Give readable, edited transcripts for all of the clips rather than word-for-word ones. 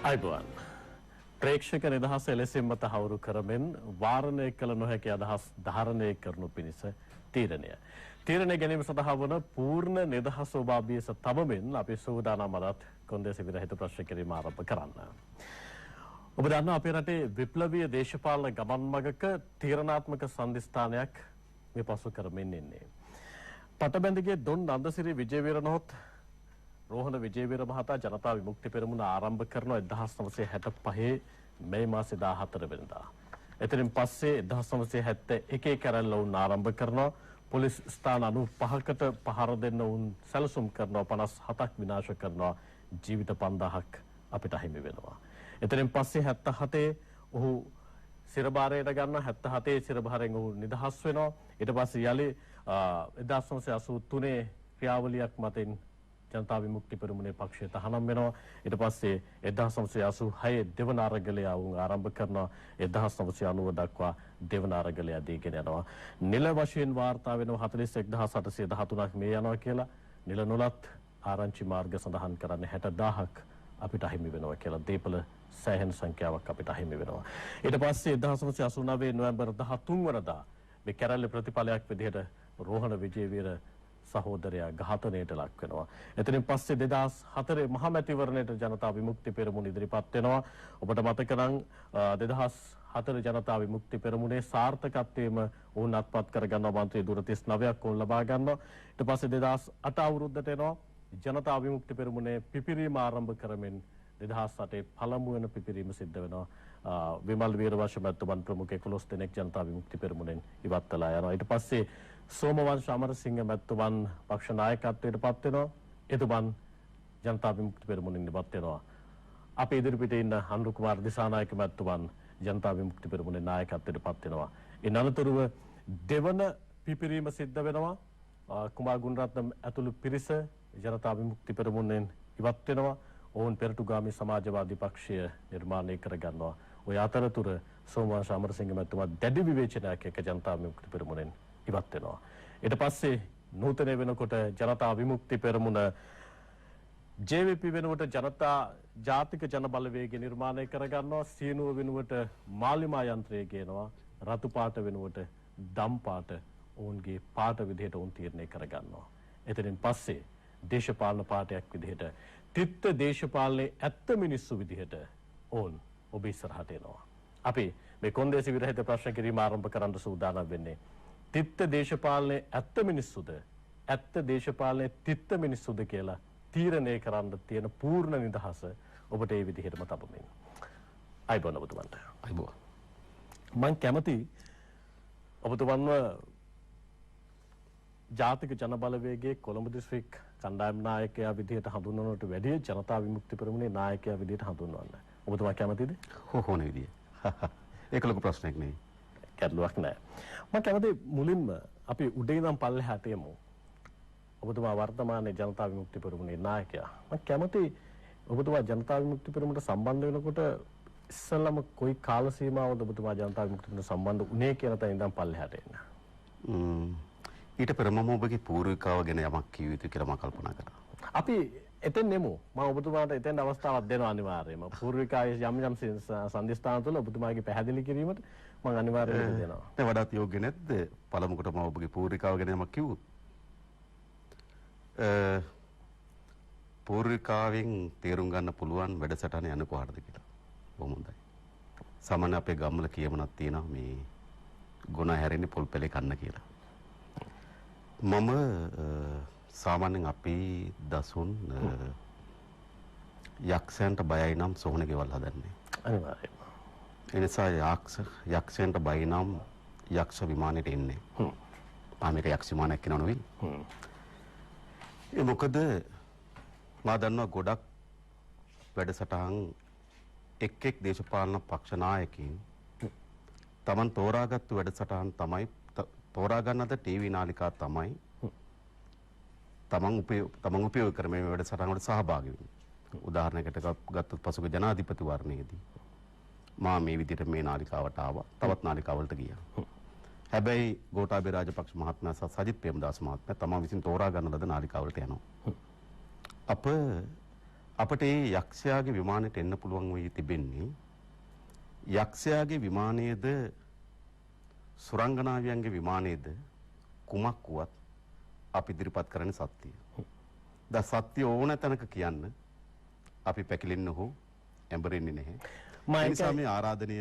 අයිබෝන් ප්‍රේක්ෂක නිදහස එලෙසින්ම තහවුරු කරමින් වාරණය කළ නොහැකි අදහස් ධාරණය කරනු පිණිස තීරණය ගැනීම සඳහා වන පූර්ණ නිදහස ඔබ අභියස තබමින් අපි සූදානම් අදත් කොන්දේසි විරහිත ප්‍රශ්න කිරීම ආරම්භ කරන්න. ඔබ දන්නා අපේ රටේ විප්ලවීය දේශපාලන ගමන් මගක තීරණාත්මක සන්ධිස්ථානයක් මේ පසු කරමින් ඉන්නේ. පටබැඳගේ දොන් නන්දසිරි විජේවීර නොහොත් රෝහණ විජේවීර මහතා ජනතා විමුක්ති පෙරමුණ ආරම්භ කරන 1965 මේ මාසේ 14 වෙනිදා. එතනින් පස්සේ 1971 කැරැල්ල වුන් ආරම්භ කරනවා. පොලිස් ස්ථාන 95කට පහර දෙන්න වුන් සැලසුම් කරනවා. 57ක් විනාශ කරනවා. ජීවිත 5000ක් අපිට අහිමි වෙනවා. එතනින් පස්සේ 77 ඔහු සිරබාරයට ගන්නවා. 77 සිරබාරයෙන් ඔහු නිදහස් වෙනවා. ඊට පස්සේ යලි 1983 ක්‍රියාවලියක් මතින් ජනතා විමුක්ති පෙරමුණේ පක්ෂය තහනම් වෙනවා. ඊට පස්සේ 1986 දෙවන අරගලය වුන් ආරම්භ කරනවා. 1990 දක්වා දෙවන අරගලය දීගෙන යනවා. නිල වශයෙන් වාර්තා වෙනවා 41813ක් මේ යනවා කියලා. නිල නොලත් ආරංචි මාර්ග සඳහන් කරන්නේ 60000ක් අපිට අහිමි වෙනවා කියලා. දීපල සෑහෙන සංඛ්‍යාවක් අපිට අහිමි වෙනවා. ඊට පස්සේ 1989 නොවැම්බර් 13 වනදා මේ කැරැල්ල ප්‍රතිඵලයක් විදිහට රෝහණ විජේවීර සහෝදරයා ඝාතනයට ලක් වෙනවා. එතනින් පස්සේ 2004 මහමැතිවරණයට ජනතා විමුක්ති පෙරමුණ ඉදිරිපත් වෙනවා. ඔබට මතක නම් 2004 ජනතා විමුක්ති පෙරමුණේ සාර්ථකත්වයේම වුන් අත්පත් කරගන්නවා. මන්ත්‍රී දුර 39ක් වුන් ලබා ගන්නවා. ඊට පස්සේ 2008 අවුරුද්දට එනවා. ජනතා විමුක්ති පෙරමුණේ පිපිරීම ආරම්භ කරමින් 2008 පළමු වෙන පිපිරීම සිද්ධ වෙනවා. විමල් වීරවංශ මැතිතුමන් ප්‍රමුඛ 11 දෙනෙක් ජනතා විමුක්ති පෙරමුණෙන් ඉවත් වෙලා යනවා. ඊට පස්සේ සෝමවංශ අමරසිංහ මැතිතුමන් පක්ෂ නායකත්වයට පත් වෙනවා. එතුමන් ජනතා විමුක්ති පෙරමුණෙන් ඉවත් වෙනවා. අපේ ඉදිරිපිටේ ඉන්න අනුර කුමාර දිසානායක මැතිතුමන් ජනතා විමුක්ති පෙරමුණේ නායකත්වයට පත් වෙනවා. ඉන් අනතුරුව දෙවන පිපිරීම සිද්ධ වෙනවා. කුමාර ගුණරත්න ඇතුළු පිරිස ජනතා විමුක්ති පෙරමුණෙන් ඉවත් වෙනවා. ඔවුන් පෙරටුගාමී සමාජවාදී පක්ෂය නිර්මාණය කරගන්නවා. ඔය අතරතුර සෝමවංශ අමරසිංහ මැතිතුමා දැඩි විවේචනයක් එක්ක ජනතා විමුක්ති පෙරමුණෙන් ඉවත් වෙනවා. ඊට පස්සේ නූතන වෙනකොට ජනතා විමුක්ති පෙරමුණ JVP වෙනුවට ජනතා ජාතික ජන බලවේගය නිර්මාණය කරගන්නවා. සීනුව වෙනුවට මාලිමා යන්ත්‍රය ගේනවා. රතු පාට වෙනුවට දම් පාට ඔවුන්ගේ පාට විදිහට ඔවුන් තීරණය කරගන්නවා. එතනින් පස්සේ දේශපාලන පාටයක් විදිහට තිත්ත දේශපාලනයේ ඇත්ත මිනිස්සු විදිහට ඔවුන් ඔබ ඉස්සරහට එනවා. අපි මේ කොන්දේසි විරහිත ප්‍රශ්න කිරීම ආරම්භ කරන්න සූදානම් වෙන්නේ. තිත්ත දේශපාලනයේ ඇත්ත මිනිස්සුද ඇත්ත දේශපාලනයේ තිත්ත මිනිස්සුද කියලා තීරණය කරන්න තියෙන පූර්ණ නිදහස ඔබට ඒ විදිහටම තබමින්. අයිබෝන් ඔබතුමන්ට. අයිබෝන්. මම කැමති ඔබතුමන්ව ජාතික ජන බලවේගයේ කොළඹ දිස්ත්‍රික් කණ්ඩායම් නායකයා විදිහට හඳුන්වනවට වැඩිය ජනතා විමුක්ති පෙරමුණේ නායකයා විදිහට හඳුන්වන්න. ඔබතුමා කැමතිද? ඕන විදිය. ඒක ලොකු ප්‍රශ්නයක් නෙවෙයි. ගැටලුවක් නෑ. මම කැමති මුලින්ම අපි උඩේ ඉඳන් පල්ලෙහාට යමු. ඔබතුමා වර්තමානයේ ජනතා විමුක්ති පෙරමුණේ නායකයා. මම කැමති ඔබතුමා ජනතා විමුක්ති පෙරමුණට සම්බන්ධ වෙනකොට ඉස්සෙල්ලාම කොයි කාල සීමාවකද ඔබතුමා ජනතා විමුක්ති පෙරමුණට සම්බන්ධ වුණේ කියලා තැන ඉඳන් පල්ලෙහාට එන්න. ඊට පෙර මම ඔබගේ පූර්විකාව ගැන යමක් කිය යුතු කියලා මම කල්පනා කරා. අපි එතෙන් නෙමු. මම ඔබතුමාට එතෙන් අවස්ථාවක් දෙනවා අනිවාර්යයෙන්ම. පූර්විකායේ යම් යම් සන්දිස්ථාන තුළ ඔබතුමාගේ පැහැදිලි කිරීමට මම අනිවාර්යයෙන්ම දෙනවා. දැන් වඩාත් යෝග්‍ය නැද්ද? පළමුවට මම ඔබගේ පූර්විකාව ගැන යමක් කිව්වොත්. පූර්විකාවෙන් තේරුම් ගන්න පුළුවන් වැඩසටහන යන කොහටද කියලා. බොහොම හොඳයි. සාමාන්‍ය අපේ ගම්වල කියමනක් තියෙනවා මේ ගුණ හැරෙන්නේ පොල් පෙලේ කන්න කියලා. මම සාමාන්‍යයෙන් අපි දසුන් යක්ෂයන්ට බයයි නම් සොහන ගෙවල් හදන්නේ. අනිවාර්යයෙන්ම. ඒ නිසා යක්ෂයන්ට බය නම් යක්ෂ විමානයට එන්නේ. මේක යක්ෂ විමානයක් කියනව නෙවෙයි. ඒ මොකද මා දන්නවා ගොඩක් වැඩසටහන් එක් දේශපාලන පක්ෂ නායකයින් Taman තෝරාගත්තු වැඩසටහන් තමයි තෝරා ගන්නද ටීවී නාලිකා තමයි තමන් උපයෝග කරන මේ වැඩසටහන් වලට සහභාගී වෙන්නේ. උදාහරණයකට ගත්තොත් පසුගිය ජනාධිපතිවරණයේදී මා මේ විදිහට මේ නාලිකාවට ආවා. තවත් නාලිකාවලට ගියා. හැබැයි ගෝඨාභය රාජපක්ෂ මහත්මයා සහ සජිත් ප්‍රේමදාස මහත්මයා තමන් විසින් තෝරා ගන්න ලද නාලිකාවලට යනවා. අප අපට මේ යක්ෂයාගේ විමානයට එන්න පුළුවන් වෙයි තිබෙන්නේ යක්ෂයාගේ විමානයේද සුරංගනාවියන්ගේ විමානයේද කුමක් වුවත් අපි ඉදිරිපත් කරන්නේ සත්‍යය. දැන් සත්‍ය ඕන තැනක කියන්න අපි පැකිලෙන්න හෝ ඇඹරෙන්නේ නැහැ. ඒ නිසා මේ ආරාධනය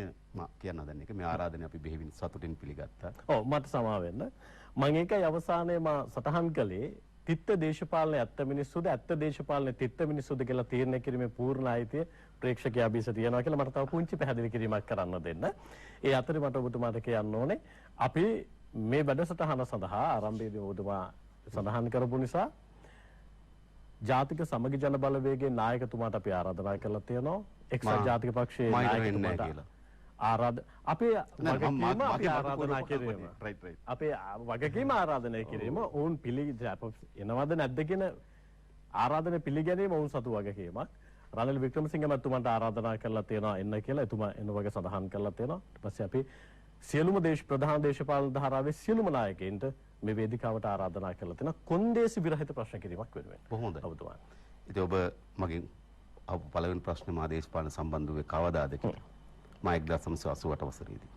කියන්න හදන එක මේ ආරාධනය අපි බෙහෙවින් සතුටින් පිළිගත්තා. ඔව් මට සමා වෙන්න. මම ඒකයි අවසානයේ මා සටහන් කළේ තිත්ත දේශපාලනයේ ඇත්ත මිනිස්සුද ඇත්ත දේශපාලනයේ තිත්ත මිනිස්සුද කියලා තීරණය කිරීමේ පූර්ණ අයිතිය ප්‍රේක්ෂකයා බිස තියනවා කියලා මට තව පුංචි පැහැදිලි කිරීමක් කරන්න දෙන්න. ඒ අතරේ මට ඔබතුමාට කියන්න ඕනේ අපි මේ වැඩසටහන සඳහා ආරම්භයේදී ඔබතුමා සඳහන් කරපු නිසා ජාතික සමගි ජන බලවේගයේ නායකතුමාට අපි ආරාධනා කරලා තියෙනවා. එක්සත් ජාතික පක්ෂයේ නායකතුමාට අපේ වගකීම අපි ආරාධනා කිරීම. අපේ වගකීම ආරාධනය කිරීම ඔවුන් එනවද නැද්ද කියන ආරාධනය පිළිගැනීම ඔවුන් සතු වගකීමක්. රනිල් වික්‍රමසිංහ මහත්මයාට ආරාධනා කරලා තියෙනවා එන්න කියලා. එතුමා එන වගේ සඳහන් කරලා තියෙනවා. ඊට පස්සේ අපි සියලුම ප්‍රධාන දේශපාලන ධාරාවේ සියලුම නායකයින්ට මේ වේදිකාවට ආරාධනා කරලා තියෙනවා. කොන්දේසි විරහිත ප්‍රශ්න කිරීමක් වෙනුවෙන්. බොහොම හොඳයි. ඔබතුමා. ඉතින් ඔබ මගෙන් පළවෙනි ප්‍රශ්නේ මා දේශපාලන සම්බන්ධ වේ කවදාද කියලා. මා 1988 වසරේදී.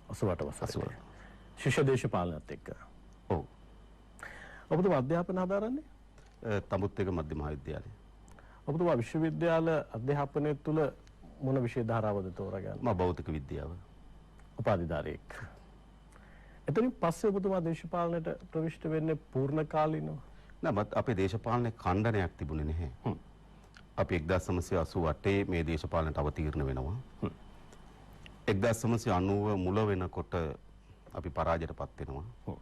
88 වසරේ. ශිෂ්‍ය දේශපාලනත් එක්ක. ඔව්. ඔබතුමා අධ්‍යාපන හදාරන්නේ? තඹුත්තේක මධ්‍ය මහාවිද්‍යාලය. ඔබතුමා විශ්වවිද්‍යාල අධ්‍යාපනය තුළ මොන විෂය ධාරාවද තෝරගන්නේ? මා භෞතික විද්‍යාව. උපාධිධාරියෙක්. එතනින් පස්සේ ඔබතුමා දේශපාලනයට ප්‍රවිෂ්ඨ වෙන්නේ පූර්ණ කාලීනව? නෑ අපේ දේශපාලනයේ ඛණ්ඩනයක් තිබුණේ නැහැ. අපි 1988 මේ දේශපාලනයට අවතීර්ණ වෙනවා. 1990 මුල වෙනකොට අපි පරාජයටපත් වෙනවා.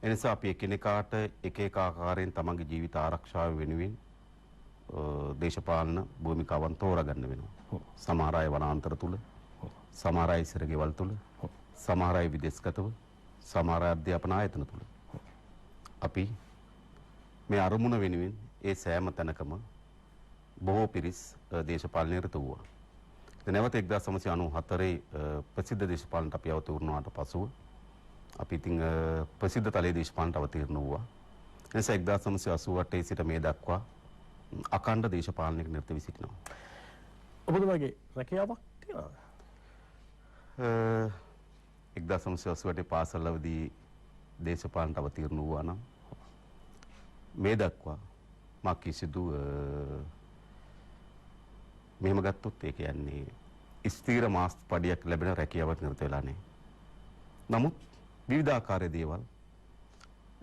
එනිසා අපි එකිනෙකාට එක එක ආකාරයෙන් තමන්ගේ ජීවිත ආරක්ෂාව වෙනුවෙන් දේශපාලන භූමිකාවන් තෝරාගන්න වෙනවා. සමහර අය වනාන්තර තුල, සමහර අය සිරගෙවල් තුල, සමහර අය විදේශගතව, සමහර අය අධ්‍යාපන ආයතන තුල. අපි මේ අරමුණ වෙනුවෙන් ඒ සෑම තැනකම බොහෝ පිරිස් දේශපාලනයේ රත වුණා. නැවත 1994 ප්‍රසිද්ධ දේශපාලනට අපි අවතීර්ණ පසුව අපි ඉතින් ප්‍රසිද්ධ තලයේ දේශපාලනට අවතීර්ණ වුණා. එනිසා 1988 සිට මේ දක්වා අඛණ්ඩ දේශපාලනයක නිරත වී සිටිනවා. ඔබතුමාගේ රැකියාවක් තියෙනවද? 1988 පාසල් අවදී දේශපාලනට අවතීර්ණ වුණා නම් මේ දක්වා මා කිසිදු මෙහෙම ගත්තොත් ඒ කියන්නේ ස්ථීර මාස් පඩියක් ලැබෙන රැකියාවක් නිරත වෙලා නැහැ. නමුත් විවිධාකාරයේ දේවල්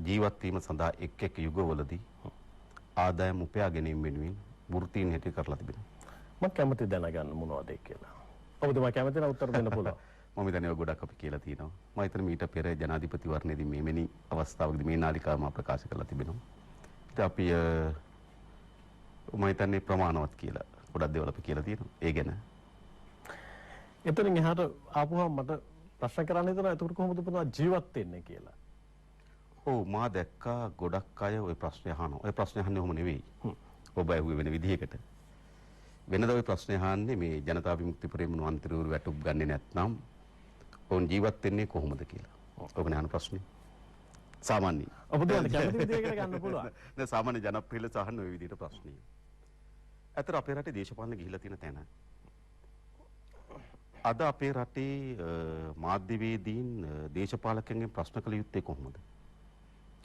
ජීවත් වීම සඳහා එක් එක් යුගවලදී ආදායම් උපයා ගැනීම වෙනුවෙන් වෘත්තීන් හැටි කරලා තිබෙනවා. මම කැමති දැනගන්න මොනවද කියලා. ඔබතුමා කැමති නම් උත්තර දෙන්න පුළුවන්. මම හිතන්නේ ගොඩක් අපි කියලා තියෙනවා. මම හිතන්නේ මීට පෙර ජනාධිපතිවරණයේදී මෙවැනි අවස්ථාවකදී මේ නාලිකාව මම ප්‍රකාශ කරලා තිබෙනවා. ඉතින් අපි මම හිතන්නේ ප්‍රමාණවත් කියලා ගොඩක් දේවල් අපි කියලා තියෙනවා. ඒ ගැන. එතනින් එහාට ආපුවම මට ප්‍රශ්න කරන්න හිතෙනවා එතකොට කොහොමද පුතා ජීවත් වෙන්නේ කියලා. ඔව් මා දැක්කා ගොඩක් අය ওই ප්‍රශ්නේ අහනවා. ඔය ප්‍රශ්නේ අහන්නේ ඔහොම නෙවෙයි. ඔබ ඇහුවේ වෙන විදිහකට. වෙනද ওই ප්‍රශ්නේ අහන්නේ මේ ජනතා විමුක්ති පෙරමුණු අන්තිරූරු වැටුප් ගන්නේ නැත්නම් ඔවුන් ජීවත් වෙන්නේ කොහොමද කියලා. ඔබනේ අහන ප්‍රශ්නේ. සාමාන්‍යයි. ඔබතුමාට කැමති විදිහකට ගන්න පුළුවන්. දැන් සාමාන්‍ය ජනප්‍රිය ලෙස අහන්නේ ওই විදිහට ප්‍රශ්නේ. අතර අපේ රටේ දේශපාලන ගිහිලා තියෙන තැන. අද අපේ රටේ මාධ්‍යවේදීන් දේශපාලකයන්ගෙන් ප්‍රශ්න කළ යුත්තේ කොහොමද?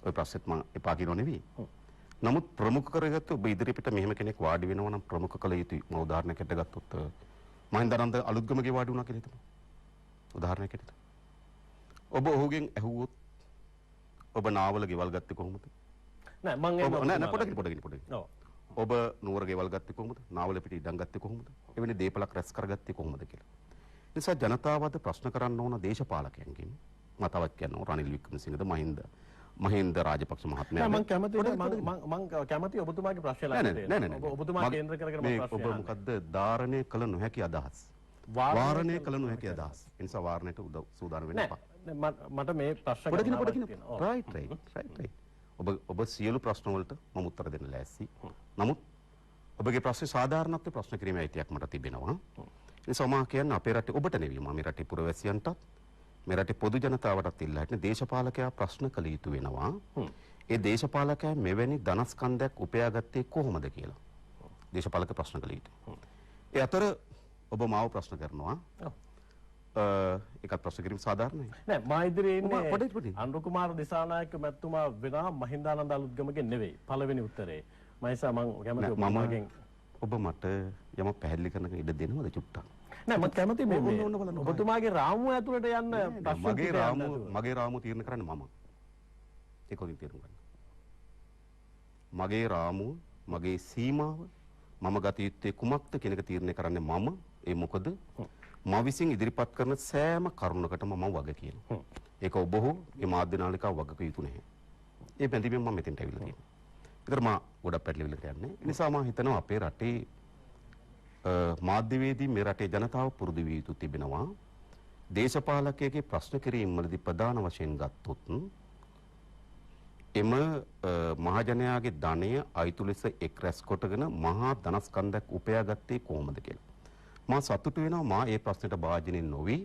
ඔය ප්‍රශ්නෙත් මම එපා කියනව නෙවෙයි. නමුත් ප්‍රමුඛ කරගත්ත ඔබ ඉදිරියට මෙහෙම කෙනෙක් වාඩි වෙනවා නම් ප්‍රමුඛ කළ යුතුයි. මම උදාහරණයකට ගත්තොත් මහින්දානන්ද අලුත්ගමගේ වාඩි වුණා කියලා හිතමු. උදාහරණයකට. ඔබ ඔහුගෙන් ඇහුවොත් ඔබ නාවල ගෙවල් ගත්තේ කොහොමද? නෑ මම නෑ පොඩකින්. ඔබ නුවර ගෙවල් ගත්තේ කොහොමද? නාවල පිට ඉඩම් ගත්තේ කොහොමද? එවැනි දේපලක් රැස් කරගත්තේ කොහොමද කියලා. නිසා ජනතාවද ප්‍රශ්න කරන්න ඕන දේශපාලකයන්ගෙන්. මම තවත් කියනවා රනිල් වික්‍රමසිංහද මහින්ද රාජපක්ෂ මහත්මයා. මම කැමති ඔබතුමාගේ ප්‍රශ්න නෑ. ඔබතුමා කේන්ද්‍ර කරගෙන මම ප්‍රශ්න ඔබ මොකද්ද ධාරණය කළ නොහැකි අදහස්? වාරණය කළ නොහැකි අදහස්. ඒ නිසා වාරණයට සූදානම් වෙන්න එපා. මට මේ ප්‍රශ්න පොඩකින්. රයිට්. ඔබ සියලු ප්‍රශ්න වලට මම උත්තර දෙන්න ලෑස්ති. නමුත් ඔබගේ ප්‍රශ්නේ සාධාරණත්වයේ ප්‍රශ්න කිරීමේ අයිතියක් මට තිබෙනවා. ඒ නිසා මම කියන්නේ අපේ රටේ ඔබට නෙවෙයි මම මේ රටේ පුරවැසියන්ටත් මේ රටේ පොදු ජනතාවටත් ඉල්ලා හිටින දේශපාලකයා ප්‍රශ්න කළ යුතු වෙනවා. ඒ දේශපාලකයා මෙවැනි ධනස්කන්ධයක් උපයාගත්තේ කොහොමද කියලා. දේශපාලක ප්‍රශ්න කළ යුතුයි. ඒ අතර ඔබ මාව ප්‍රශ්න කරනවා. ඒකත් ප්‍රශ්න කිරීම සාධාරණයි. නෑ මා ඉදිරියේ ඉන්නේ පොඩි අනුර කුමාර දිසානායක මැතිතුමා වෙනා මහින්දානන්ද අලුත්ගමගෙන් නෙවෙයි. පළවෙනි උත්තරේ. මම නිසා මම කැමති ඔබගෙන් ඔබ මට යම පැහැදිලි කරන ඉඩ දෙනවද චුට්ටක්? නෑ මම කැමති මේ ඔබතුමාගේ රාමුව ඇතුළට යන්න මගේ රාමුව තීරණය කරන්නේ මම. ඒක උදින් තේරුම් ගන්න. මගේ රාමුව, මගේ සීමාව, මම ගත යුත්තේ කුමක්ද කියන එක තීරණය කරන්නේ මම. ඒ මොකද මම විසින් ඉදිරිපත් කරන සෑම කරුණකටම මම වග කියනවා. ඒක ඔබ හෝ මේ මාධ්‍ය නාලිකාව වගක යුතු නැහැ. ඒ බැඳීමෙන් මම මෙතෙන්ට ඇවිල්ලා තියෙනවා. ඒතර මම ගොඩක් පැටලිවිලට යන්නේ. ඒ නිසා මම හිතනවා අපේ රටේ මාධ්‍යවේදී මේ රටේ ජනතාව පුරුදු විය යුතු තිබෙනවා. දේශපාලකයෙකුගේ ප්‍රශ්න කිරීම වලදී ප්‍රධාන වශයෙන් ගත්තොත් එම මහජනයාගේ ධනය අයිතු ලෙස එක් රැස් කොටගෙන මහා ධනස්කන්ධයක් උපයාගත්තේ කොහොමද කියලා. මා සතුටු වෙනවා මා ඒ ප්‍රශ්නෙට භාජනය නොවි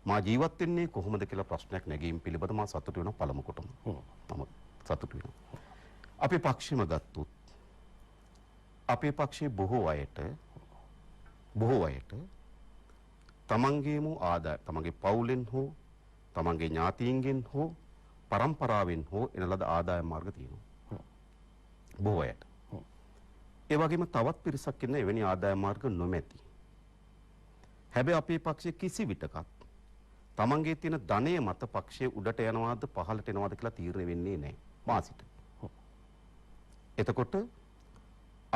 මා ජීවත් වෙන්නේ කොහොමද කියලා ප්‍රශ්නයක් නැගීම පිළිබඳව මා සතුටු වෙනවා පළමු කොටම. මම සතුටු වෙනවා. අපේ පක්ෂෙම ගත්තොත් අපේ පක්ෂයේ බොහෝ අයට තමන්ගේම ආදාය තමන්ගේ පවුලෙන් හෝ තමන්ගේ ඥාතීන්ගෙන් හෝ පරම්පරාවෙන් හෝ එන ලද ආදායම් මාර්ග තියෙනවා. බොහෝ අයට. ඒ වගේම තවත් පිරිසක් ඉන්න එවැනි ආදායම් මාර්ග නොමැති. හැබැයි අපේ පක්ෂයේ කිසි විටකත් තමන්ගේ තියෙන ධනය මත පක්ෂයේ උඩට යනවාද පහළට එනවාද කියලා තීරණය වෙන්නේ නැහැ. මාසිට. එතකොට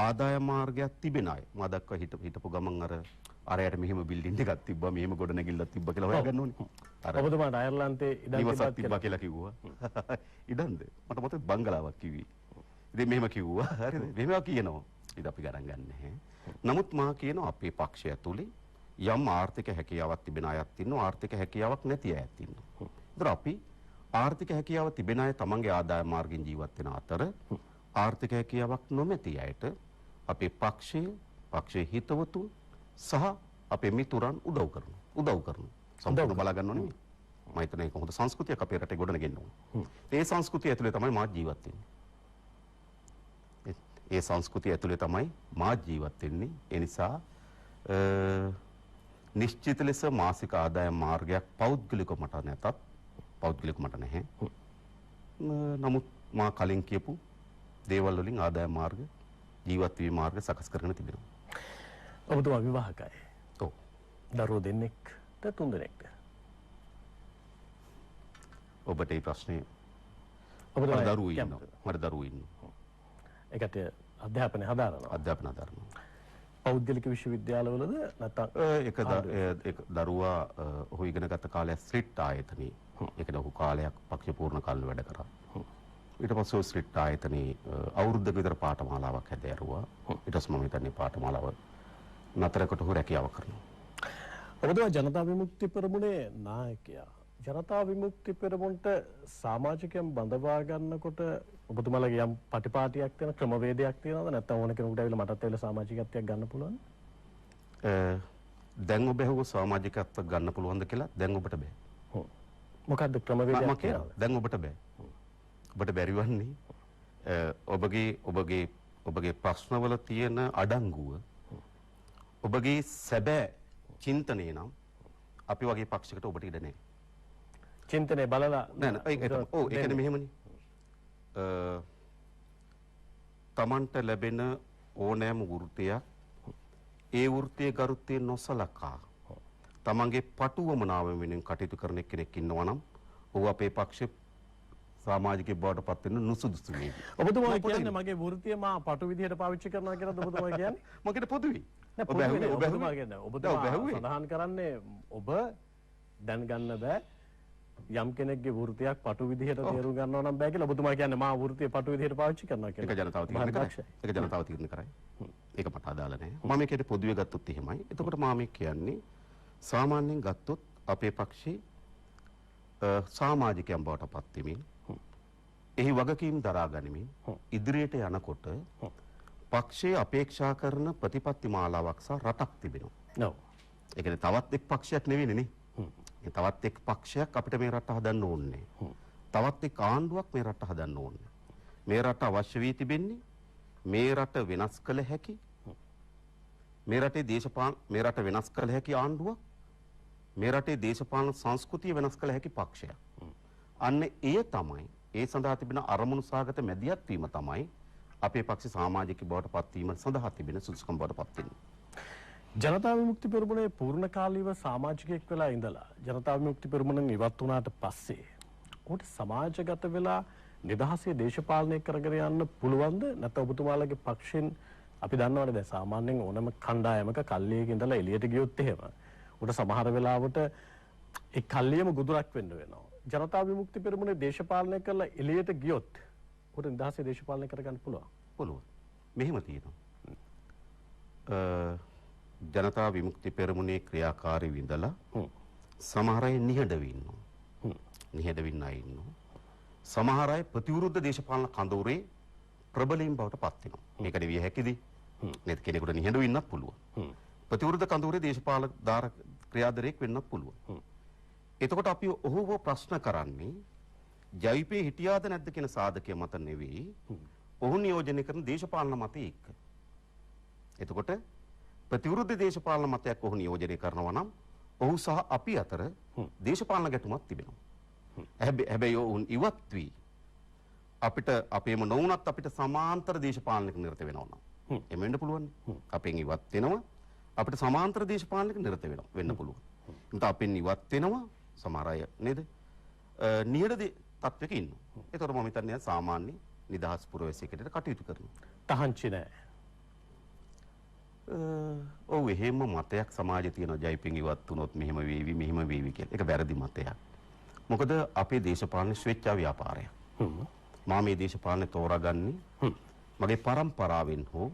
ආදායම් මාර්ගයක් තිබෙන අය මා දක්වා හිටපු ගමන් අරයට මෙහෙම බිල්ඩින් එකක් තිබ්බා මෙහෙම ගොඩනැගිල්ලක් තිබ්බා කියලා හොයාගන්න ඕනේ. ඔබතුමාට අයර්ලන්තේ ඉඩම් තිබ්බා කියලා කිව්වා. ඉඩම්ද? මට මතක බංගලාවක් කිව්වේ. ඉතින් මෙහෙම කිව්වා. හරිද? මෙහෙම කියනවා. ඉතින් අපි ගණන් ගන්න නැහැ. නමුත් මා කියනවා අපේ පක්ෂය ඇතුලේ යම් ආර්ථික හැකියාවක් තිබෙන අයත් ඉන්නවා ආර්ථික හැකියාවක් නැති අයත් ඉන්නවා. ඒතර අපි ආර්ථික හැකියාව තිබෙන අය තමන්ගේ ආදායම් මාර්ගෙන් ජීවත් වෙන අතර ආර්ථික හැකියාවක් නොමැති අයට අපේ පක්ෂයේ හිතවතුන් සහ අපේ මිතුරන් උදව් කරනවා. සම්පූර්ණ බලා ගන්නව නෙමෙයි. මම හිතන්නේ ඒක හොඳ සංස්කෘතියක් අපේ රටේ ගොඩනගෙන්න ඕනේ. ඒ සංස්කෘතිය ඇතුලේ තමයි මා ජීවත් වෙන්නේ. ඒ සංස්කෘතිය ඇතුලේ තමයි මා ජීවත් වෙන්නේ. ඒ නිසා නිශ්චිත ලෙස මාසික ආදායම් මාර්ගයක් පෞද්ගලිකව මට නැහැ. නමුත් මා කලින් කියපු දේවල් වලින් ආදායම් මාර්ග ජීවත් වීම මාර්ග සකස් කරගෙන තිබෙනවා. ඔබතුමා විවාහකයි. ඔව්. දරුවෝ දෙන්නෙක්ද තුන් දෙනෙක්ද? ඔබට මේ ප්‍රශ්නේ ඔබතුමා දරුවෝ ඉන්නවා. මට දරුවෝ ඉන්නවා. ඒකට අධ්‍යාපනය හදාරනවා. පෞද්ගලික විශ්වවිද්‍යාලවලද නැත්නම් ඒක දරුවා ඔහු ඉගෙන ගත කාලය ස්ලිට් ආයතනයේ. ඒකද ඔහු කාලයක් පක්ෂ පූර්ණ කාලෙ වැඩ කරා. ඊට පස්සේ ස්ලිට් ආයතනයේ අවුරුද්දක විතර පාඨමාලාවක් හැදෑරුවා. ඊට පස්සේ මම හිතන්නේ පාඨමාලාව නතරකට ඔහු රැකියාව කරනවා. ඔබතුමා ජනතා විමුක්ති පෙරමුණේ නායකයා. ජනතා විමුක්ති පෙරමුණට සමාජිකයන් බඳවා ගන්නකොට ඔබතුමාලගේ යම් පටිපාටියක් තියෙන ක්‍රමවේදයක් තියෙනවද නැත්නම් ඕන කෙනෙකුට ඇවිල්ලා මටත් ඇවිල්ලා සමාජිකත්වයක් ගන්න පුළුවන්ද? දැන් ඔබ ඇහුව සමාජිකත්වයක් ගන්න පුළුවන්ද කියලා දැන් ඔබට බෑ. මොකද්ද ක්‍රමවේදයක් කියලා? දැන් ඔබට බෑ. ඔබට බැරි වන්නේ ඔබගේ ප්‍රශ්නවල තියෙන අඩංගුව ඔබගේ සැබෑ චින්තනය නම් අපි වගේ පක්ෂයකට ඔබට ඉඩ නැහැ. චින්තනය බලලා ඒකනේ මෙහෙමනේ. තමන්ට ලැබෙන ඕනෑම වෘත්තියක් ඒ වෘත්තියේ ගරුත්වය නොසලකා තමන්ගේ පටුවමනාව වෙනුවෙන් කටයුතු කරන කෙනෙක් ඉන්නවා නම් ඔහු අපේ පක්ෂ සමාජිකයෙක් බවට පත් වෙන නුසුදුසු වේවි. ඔබතුමා කියන්නේ මගේ වෘත්තිය මා පටු විදිහට පාවිච්චි කරනවා කියලාද ඔබතුමා කියන්නේ? මගේට පොදුයි. ඔබතුමා සඳහන් කරන්නේ ඔබ දැන් ගන්න බෑ යම් කෙනෙක්ගේ වෘත්තියක් පටු විදිහට තේරුම් ගන්නවා නම් බෑ කියලා ඔබතුමා කියන්නේ මා වෘත්තිය පටු විදිහට පාවිච්චි කරනවා කියලා. ඒක ජනතාව තීරණය කරයි. ඒක මට අදාළ නැහැ. මම මේකේ පොදුවේ ගත්තොත් එහෙමයි. එතකොට මම කියන්නේ සාමාන්‍යයෙන් ගත්තොත් අපේ පක්ෂේ සමාජිකයන් බවට පත් වෙමින් එහි වගකීම් දරා ගනිමින් ඉදිරියට යනකොට පක්ෂයේ අපේක්ෂා කරන ප්‍රතිපත්ති මාලාවක් සහ රටක් තිබෙනවා. ඔව්. ඒ කියන්නේ තවත් එක් පක්ෂයක් නෙවෙයිනේ නේ. තවත් එක් පක්ෂයක් අපිට මේ රට හදන්න ඕනේ. තවත් එක් ආණ්ඩුවක් මේ රට හදන්න ඕනේ. මේ රට අවශ්‍ය වී තිබෙන්නේ මේ රට වෙනස් කළ හැකි මේ රට වෙනස් කළ හැකි ආණ්ඩුවක්, මේ රටේ දේශපාලන සංස්කෘතිය වෙනස් කළ හැකි පක්ෂයක්. අන්න ඒ තමයි ඒ සඳහා තිබෙන අරමුණු සාගත මැදිහත් වීම තමයි අපේ පක්ෂ සමාජික බවට පත්වීම සඳහා තිබෙන සුදුසුකම් බවට පත් වෙන්නේ. ජනතා විමුක්ති පෙරමුණේ පූර්ණකාලීව සමාජිකයෙක් වෙලා ඉඳලා ජනතා විමුක්ති පෙරමුණෙන් ඉවත් වුණාට පස්සේ උට සමාජගත වෙලා නිදහසේ දේශපාලනය කරගෙන යන්න පුළුවන්ද? නැත්නම් ඔබතුමාලගේ පක්ෂෙන් අපි දන්නවනේ දැන් සාමාන්‍යයෙන් ඕනම කණ්ඩායමක කල්ලියක ඉඳලා එළියට ගියොත් එහෙම උට සමහර වෙලාවට ඒ කල්ලියම ගුදුරක් වෙන්න වෙනවා. ජනතා විමුක්ති පෙරමුණේ දේශපාලනය කරලා එළියට ගියොත් උට නිදහසේ දේශපාලනය කරගන්න පුළුවන්. පුළුවන්. මෙහෙම තියෙනවා. ජනතා විමුක්ති පෙරමුණේ ක්‍රියාකාරී විඳලා සමහර අය නිහඬව ඉන්නවා. නිහඬව ඉන්න අය ඉන්නවා. සමහර අය ප්‍රතිවිරුද්ධ දේශපාලන කඳවුරේ ප්‍රබලීන් බවට පත් වෙනවා. මේක දෙවිය හැකිද? නේද? කෙනෙකුට නිහඬව ඉන්නත් පුළුවන්. ප්‍රතිවිරුද්ධ කඳවුරේ දේශපාලන ක්‍රියාදරයක් වෙන්නත් පුළුවන්. එතකොට අපි ඔහුව ප්‍රශ්න කරන්නේ ජවිපේ හිටියාද නැද්ද කියන සාධකය මත නෙවෙයි. ඔහු නියෝජනය කරන දේශපාලන මතය එක්ක. එතකොට ප්‍රතිවිරුද්ධ දේශපාලන මතයක් ඔහු නියෝජනය කරනවා නම් ඔහු සහ අපි අතර දේශපාලන ගැටුමක් තිබෙනවා. හැබැයි ඔවුන් ඉවත් වී අපිට අපේම නොවුනත් අපිට සමාන්තර දේශපාලනයක නිරත වෙනවා නම් එමෙ වෙන්න පුළුවන්. අපෙන් ඉවත් වෙනවා අපිට සමාන්තර දේශපාලනයක නිරත වෙන්න පුළුවන්. එතකොට අපෙන් ඉවත් වෙනවා සමහර අය නේද? නිහඬ තත්වයක ඉන්නවා. ඒතකොට මම හිතන්නේ සාමාන්‍ය නිදහස් පුරවැසියෙකුට කටයුතු කරනවා. තහංචි නෑ. ඔව් එහෙම මතයක් සමාජයේ තියෙනවා ජයිපෙන් ඉවත් වුණොත් මෙහෙම වේවි මෙහෙම වේවි කියලා. ඒක වැරදි මතයක්. මොකද අපේ දේශපාලන ස්වේච්ඡා ව්‍යාපාරයක්. මා මේ දේශපාලනේ තෝරාගන්නේ මගේ පරම්පරාවෙන් හෝ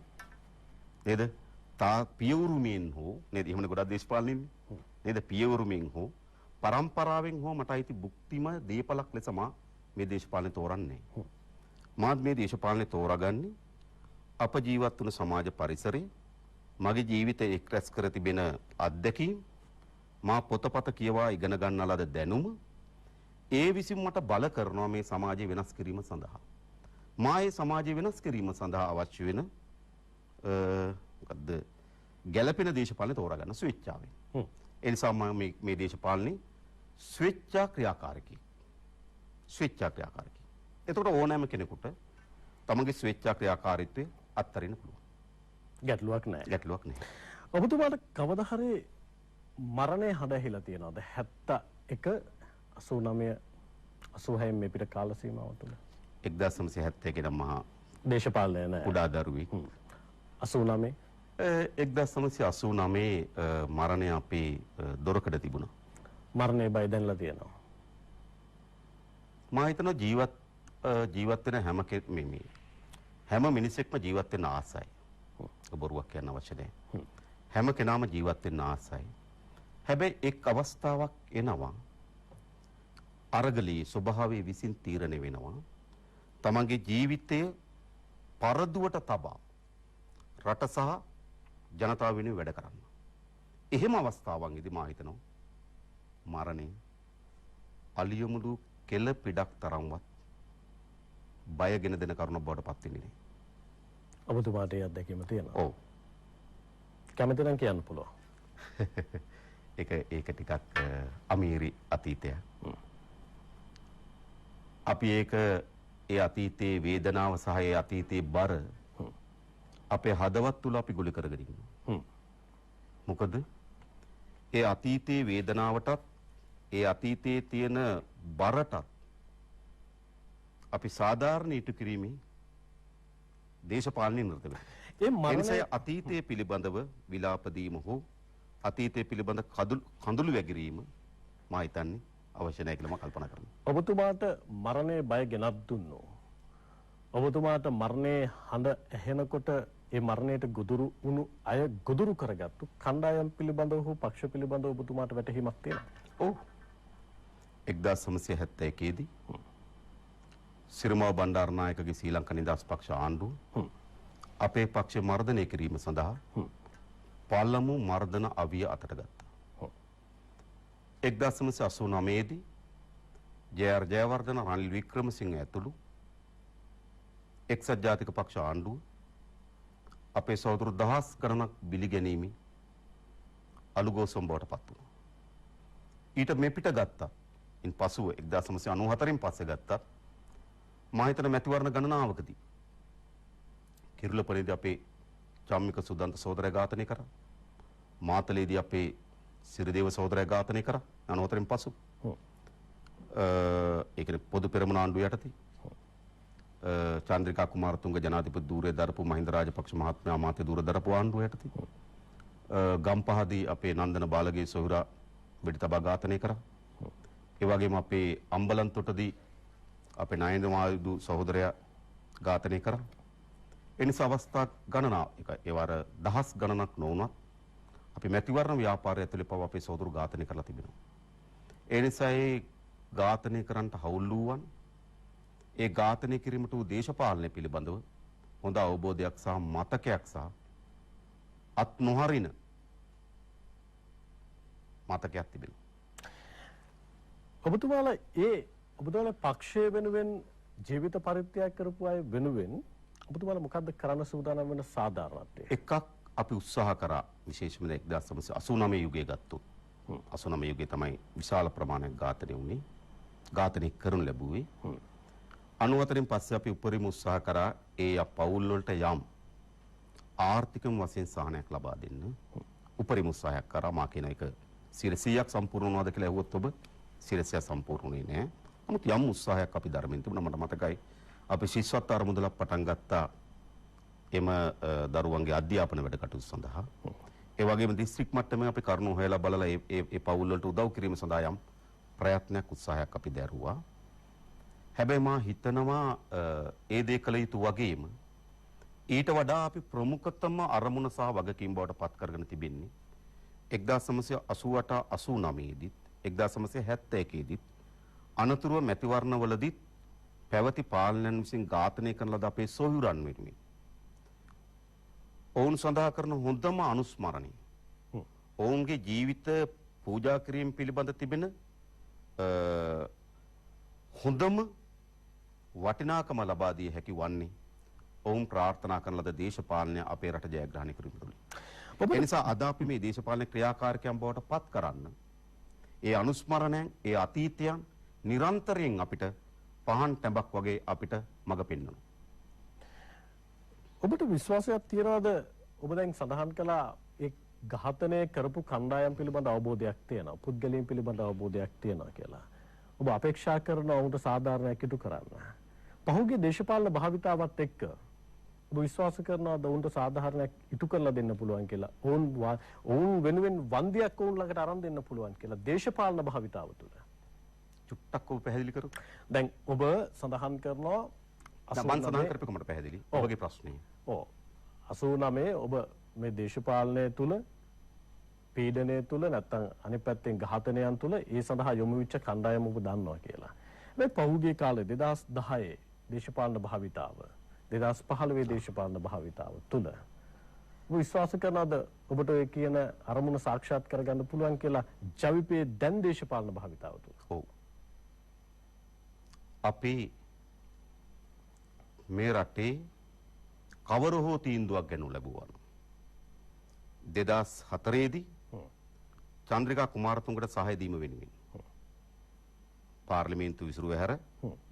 නේද? තා පියවරුමින් හෝ නේද? එහෙමනේ ගොඩක් දේශපාලනේ නේද? පියවරුමින් හෝ පරම්පරාවෙන් හෝ මට අයිති භුක්තිම දීපලක් ලෙස මා මේ දේශපාලනේ තෝරන්නේ. මාත් මේ දේශපාලනේ තෝරාගන්නේ අප ජීවත් වුණු සමාජ පරිසරේ මගේ ජීවිතයේ එක් රැස් කර තිබෙන අත්දැකීම් මා පොතපත කියවා ඉගෙන ගන්නා ලද දැනුම ඒ විසින් මට බල කරනවා මේ සමාජය වෙනස් කිරීම සඳහා. මා ඒ සමාජය වෙනස් කිරීම සඳහා අවශ්‍ය වෙන මොකද්ද ගැළපෙන දේශපාලන තෝරාගන්න ස්වේච්ඡාවෙන්. ඒ නිසා මම මේ දේශපාලනේ ස්වේච්ඡා ක්‍රියාකාරකී. ස්වේච්ඡා ක්‍රියාකාරකී. එතකොට ඕනෑම කෙනෙකුට තමගේ ස්වේච්ඡා ක්‍රියාකාරීත්වය අත්හරින්න පුළුවන්. ගැටලුවක් නෑ. ගැටලුවක් නෑ. ඔබතුමාට කවදා හරි මරණය හඬ ඇහිලා තියෙනවද? 71 89 86 මේ පිට කාල සීමාව තුළ 1970 කියන මහා දේශපාලනය නෑ. කුඩා දරුවෙක් 89 1989 මරණය අපේ දොරකඩ තිබුණා. මරණය බය දැනලා තියෙනවා. මා හිතනවා ජීවත් වෙන හැම මිනිසෙක්ම ජීවත් වෙන්න ආසයි. බොරුවක් කියන්න අවශ්‍ය නැහැ. හැම කෙනාම ජීවත් වෙන්න ආසයි. හැබැයි එක් අවස්ථාවක් එනවා අරගලී ස්වභාවයේ විසින් තීරණය වෙනවා තමන්ගේ ජීවිතය පරදුවට තබා රට සහ ජනතාව වෙනුවෙන් වැඩ කරන්න. එහෙම අවස්ථාවන්ෙහිදී මා හිතනවා මරණය අලියමුඩු කෙල පිටක් තරම්වත් බයගෙන දෙන කරුණක් බවට පත් වෙන්නේ නැහැ. ඔබතුමාට ඒ අත්දැකීම තියෙනවා. ඔව්. කැමති නම් කියන්න පුළුවන්. ඒක ටිකක් අමීරි අතීතයක්. අපි ඒ අතීතයේ වේදනාව සහ ඒ අතීතයේ බර අපේ හදවත් තුල අපි ගොලි කරගෙන ඉන්නවා. මොකද ඒ අතීතයේ වේදනාවටත් ඒ අතීතයේ තියෙන බරටත් අපි සාධාරණ ඉටු කිරීමේ දේශපාලනයේ නිරත වෙනවා. ඒ මරණය අතීතයේ පිළිබඳව විලාප දීම හෝ අතීතයේ පිළිබඳ කඳුළු වැගිරීම මා හිතන්නේ අවශ්‍ය නැහැ කියලා මම කල්පනා කරනවා. ඔබතුමාට මරණය බය ගෙනත් දුන්නෝ. ඔබතුමාට මරණයේ හඬ ඇහෙනකොට ඒ මරණයට ගොදුරු වුණු අය ගොදුරු කරගත්තු කණ්ඩායම් පිළිබඳව හෝ පක්ෂ පිළිබඳව ඔබතුමාට වැටහීමක් තියෙනවා. ඔව්. 1971 දී සිරිමාව බණ්ඩාරනායකගේ ශ්‍රී ලංකා නිදහස් පක්ෂ ආණ්ඩුව අපේ පක්ෂ මර්ධනය කිරීම සඳහා පළමු මර්ධන අවිය අතට ගත්තා. 1989 දී ජේ.ආර්. ජයවර්ධන රනිල් වික්‍රමසිංහ ඇතුළු එක්සත් ජාතික පක්ෂ ආණ්ඩුව අපේ සහෝදරු දහස් ගණනක් බිලි ගැනීම අලුගෝසම් බවට පත් වුණා. ඊට මෙපිට ගත්තා. ඉන් පසුව 1994න් පස්සේ ගත්තා. මා හිතන මැතිවරණ ගණනාවකදී කිරුළපනේදී අපේ චම්මික සුදන්ත සහෝදරයා ඝාතනය කරා. මාතලේදී අපේ සිරිදේව සහෝදරයා ඝාතනය කරා 94න් පසු. ඒ කියන්නේ පොදු පෙරමුණ ආණ්ඩුව යටතේ චන්ද්‍රිකා කුමාරතුංග ජනාධිපති ධූරය දරපු මහින්ද රාජපක්ෂ මහත්මයා අමාත්‍ය ධූර දරපු ආණ්ඩුව යටතේ ගම්පහදී අපේ නන්දන බාලගේ සොහුරා වෙඩි තබා ඝාතනය කරා. ඒ වගේම අපේ අම්බලන්තොටදී අපේ නයන මායුදු සහෝදරයා ඝාතනය කරා. ඒ නිසා අවස්ථා ගණනාව ඒ වර දහස් ගණනක් නොවුනත් අපි මැතිවරණ ව්‍යාපාරය ඇතුළේ පව අපේ සහෝදරු ඝාතනය කරලා තිබෙනවා. ඒ නිසා ඒ ඝාතනය කරන්නට හවුල් වූවන් ඒ ඝාතනය කිරීමට වූ දේශපාලනය පිළිබඳව හොඳ අවබෝධයක් සහ මතකයක් සහ අත් නොහරින මතකයක් තිබෙනවා. ඔබතුමාලා පක්ෂය වෙනුවෙන් ජීවිත පරිත්‍යාග කරපු අය වෙනුවෙන් ඔබතුමාලා මොකද්ද කරන්න සූදානම් වෙන සාධාරණත්වය? එකක් අපි උත්සාහ කරා විශේෂයෙන්ම 1989 යුගයේ ගත්තොත් 89 යුගයේ තමයි විශාල ප්‍රමාණයක් ඝාතනය වුණේ. ඝාතනය කරනු ලැබුවේ. 94න් පස්සේ අපි උපරිම උත්සාහ කරා ඒ පවුල් වලට යම් ආර්ථිකම වශයෙන් සහනයක් ලබා දෙන්න උපරිම උත්සාහයක් කරා. මා කියන එක 100ක් සම්පූර්ණ වුණාද කියලා ඇහුවොත් ඔබ 100ක් සම්පූර්ණුනේ නෑ. නමුත් යම් උත්සාහයක් අපි ධර්මෙන් තිබුණා. මට මතකයි අපි ශිෂ්‍යත්ව අරමුදලක් පටන් ගත්තා එම දරුවන්ගේ අධ්‍යාපන වැඩ කටයුතු සඳහා. ඒ වගේම දිස්ත්‍රික් මට්ටමේ අපි කරුණු හොයලා බලලා ඒ පවුල් වලට උදව් කිරීම සඳහා යම් ප්‍රයත්නයක් උත්සාහයක් අපි දැරුවා. හැබැයි මා හිතනවා ඒ දේ කළ යුතු වගේම ඊට වඩා අපි ප්‍රමුඛතම අරමුණ සහ වගකීම් බවට පත් කරගෙන තිබෙන්නේ 1988 89 දීත් 1971 දීත් අනතුරුව මැතිවරණවලදීත් පැවති පාලනයන් විසින් ඝාතනය කරන ලද අපේ සොහොයුරන් වෙනුවෙන් ඔවුන් සඳහා කරන හොඳම අනුස්මරණය ඔවුන්ගේ ජීවිත පූජා කිරීම පිළිබඳ තිබෙන හොඳම වටිනාකම ලබා දිය හැකි වන්නේ ඔවුන් ප්‍රාර්ථනා කරන ලද දේශපාලනය අපේ රට ජයග්‍රහණය කිරීම තුළින්. ඒ නිසා අද අපි මේ දේශපාලන ක්‍රියාකාරකයන් බවට පත් කරන්න ඒ අනුස්මරණයන් ඒ අතීතයන් නිරන්තරයෙන් අපිට පහන් තැඹක් වගේ අපිට මඟ පෙන්වනවා. ඔබට විශ්වාසයක් තියනවාද ඔබ දැන් සඳහන් කළා ඒ ඝාතනය කරපු කණ්ඩායම් පිළිබඳ අවබෝධයක් තියෙනවා පුද්ගලයන් පිළිබඳ අවබෝධයක් තියෙනවා කියලා. ඔබ අපේක්ෂා කරන ඔවුන්ට සාධාරණයක් ඉටු කරන්න. පහුගිය දේශපාලන භාවිතාවත් එක්ක ඔබ විශ්වාස කරනවාද ඔවුන්ට සාධාරණයක් ඉටු කරලා දෙන්න පුළුවන් කියලා? ඔවුන් වෙනුවෙන් වන්දියක් ඔවුන් ළඟට අරන් දෙන්න පුළුවන් කියලා දේශපාලන භාවිතාව තුළ. චුට්ටක් ඔබ පැහැදිලි කරු. දැන් ඔබ සඳහන් කරනවා මම සඳහන් කරපු කමට පැහැදිලි. ඔබගේ ප්‍රශ්නේ. ඔව් 89 ඔබ මේ දේශපාලනය තුළ පීඩනය තුළ නැත්නම් අනිත් පැත්තෙන් ඝාතනයන් තුළ ඒ සඳහා යොමු වෙච්ච කණ්ඩායම ඔබ දන්නවා කියලා. මේ පහුගිය කාලේ 2010 දේශපාලන භාවිතාව 2015 දේශපාලන භාවිතාව තුළ ඔබ විශ්වාස කරනවද ඔබට ඔය කියන අරමුණ සාක්ෂාත් කරගන්න පුළුවන් කියලා ජවිපේ දැන් දේශපාලන භාවිතාව තුළ? ඔව්. අපි මේ රටේ කවර හෝ තීන්දුවක් ගනු ලැබුවා. 2004 දී චන්ද්‍රිකා කුමාරතුංගට සහාය දීම වෙනුවෙන් පාර්ලිමේන්තු විසිරුව හැර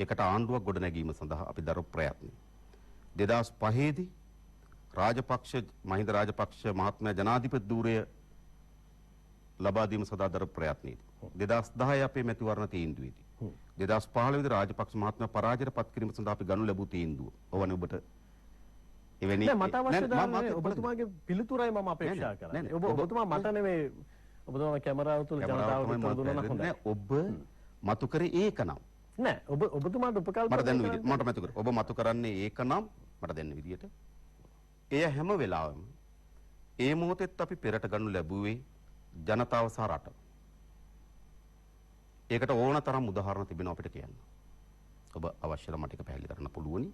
එකට ආණ්ඩුවක් ගොඩනැගීම සඳහා අපි දරපු ප්‍රයත්නය. 2005 දී මහින්ද රාජපක්ෂ මහත්මයා ජනාධිපති ධූරය ලබා දීම සඳහා දරපු ප්‍රයත්නයේදී 2010 අපේ මැතිවරණ තීන්දුවේදී 2015 දී රාජපක්ෂ මහත්මයා පරාජයට පත් කිරීම සඳහා අපි ගනු ලැබූ තීන්දුව. ඔවනේ ඔබට එවැනි මට අවශ්‍ය දාන්නේ ඔබතුමාගේ පිළිතුරයි මම අපේක්ෂා කරන්නේ. ඔබතුමා මට නෙමෙයි ඔබතුමා කැමරාව තුල ජනතාවට උත්තර දුන්නා නම් හොඳයි. ඔබ මතු කරේ ඒක නම් නෑ ඔබතුමාට උපකල්පන මට දැන් විදිහට මට මතු කර ඔබ මතු කරන්නේ ඒක නම් මට දැන් විදිහට එය හැම වෙලාවෙම ඒ මොහොතෙත් අපි පෙරට ගන්නු ලැබුවේ ජනතාව සහ රට. ඒකට ඕන තරම් උදාහරණ තිබෙනවා අපිට කියන්න. ඔබ අවශ්‍ය නම් මට ඒක පැහැදිලි කරන්න පුළුවනි.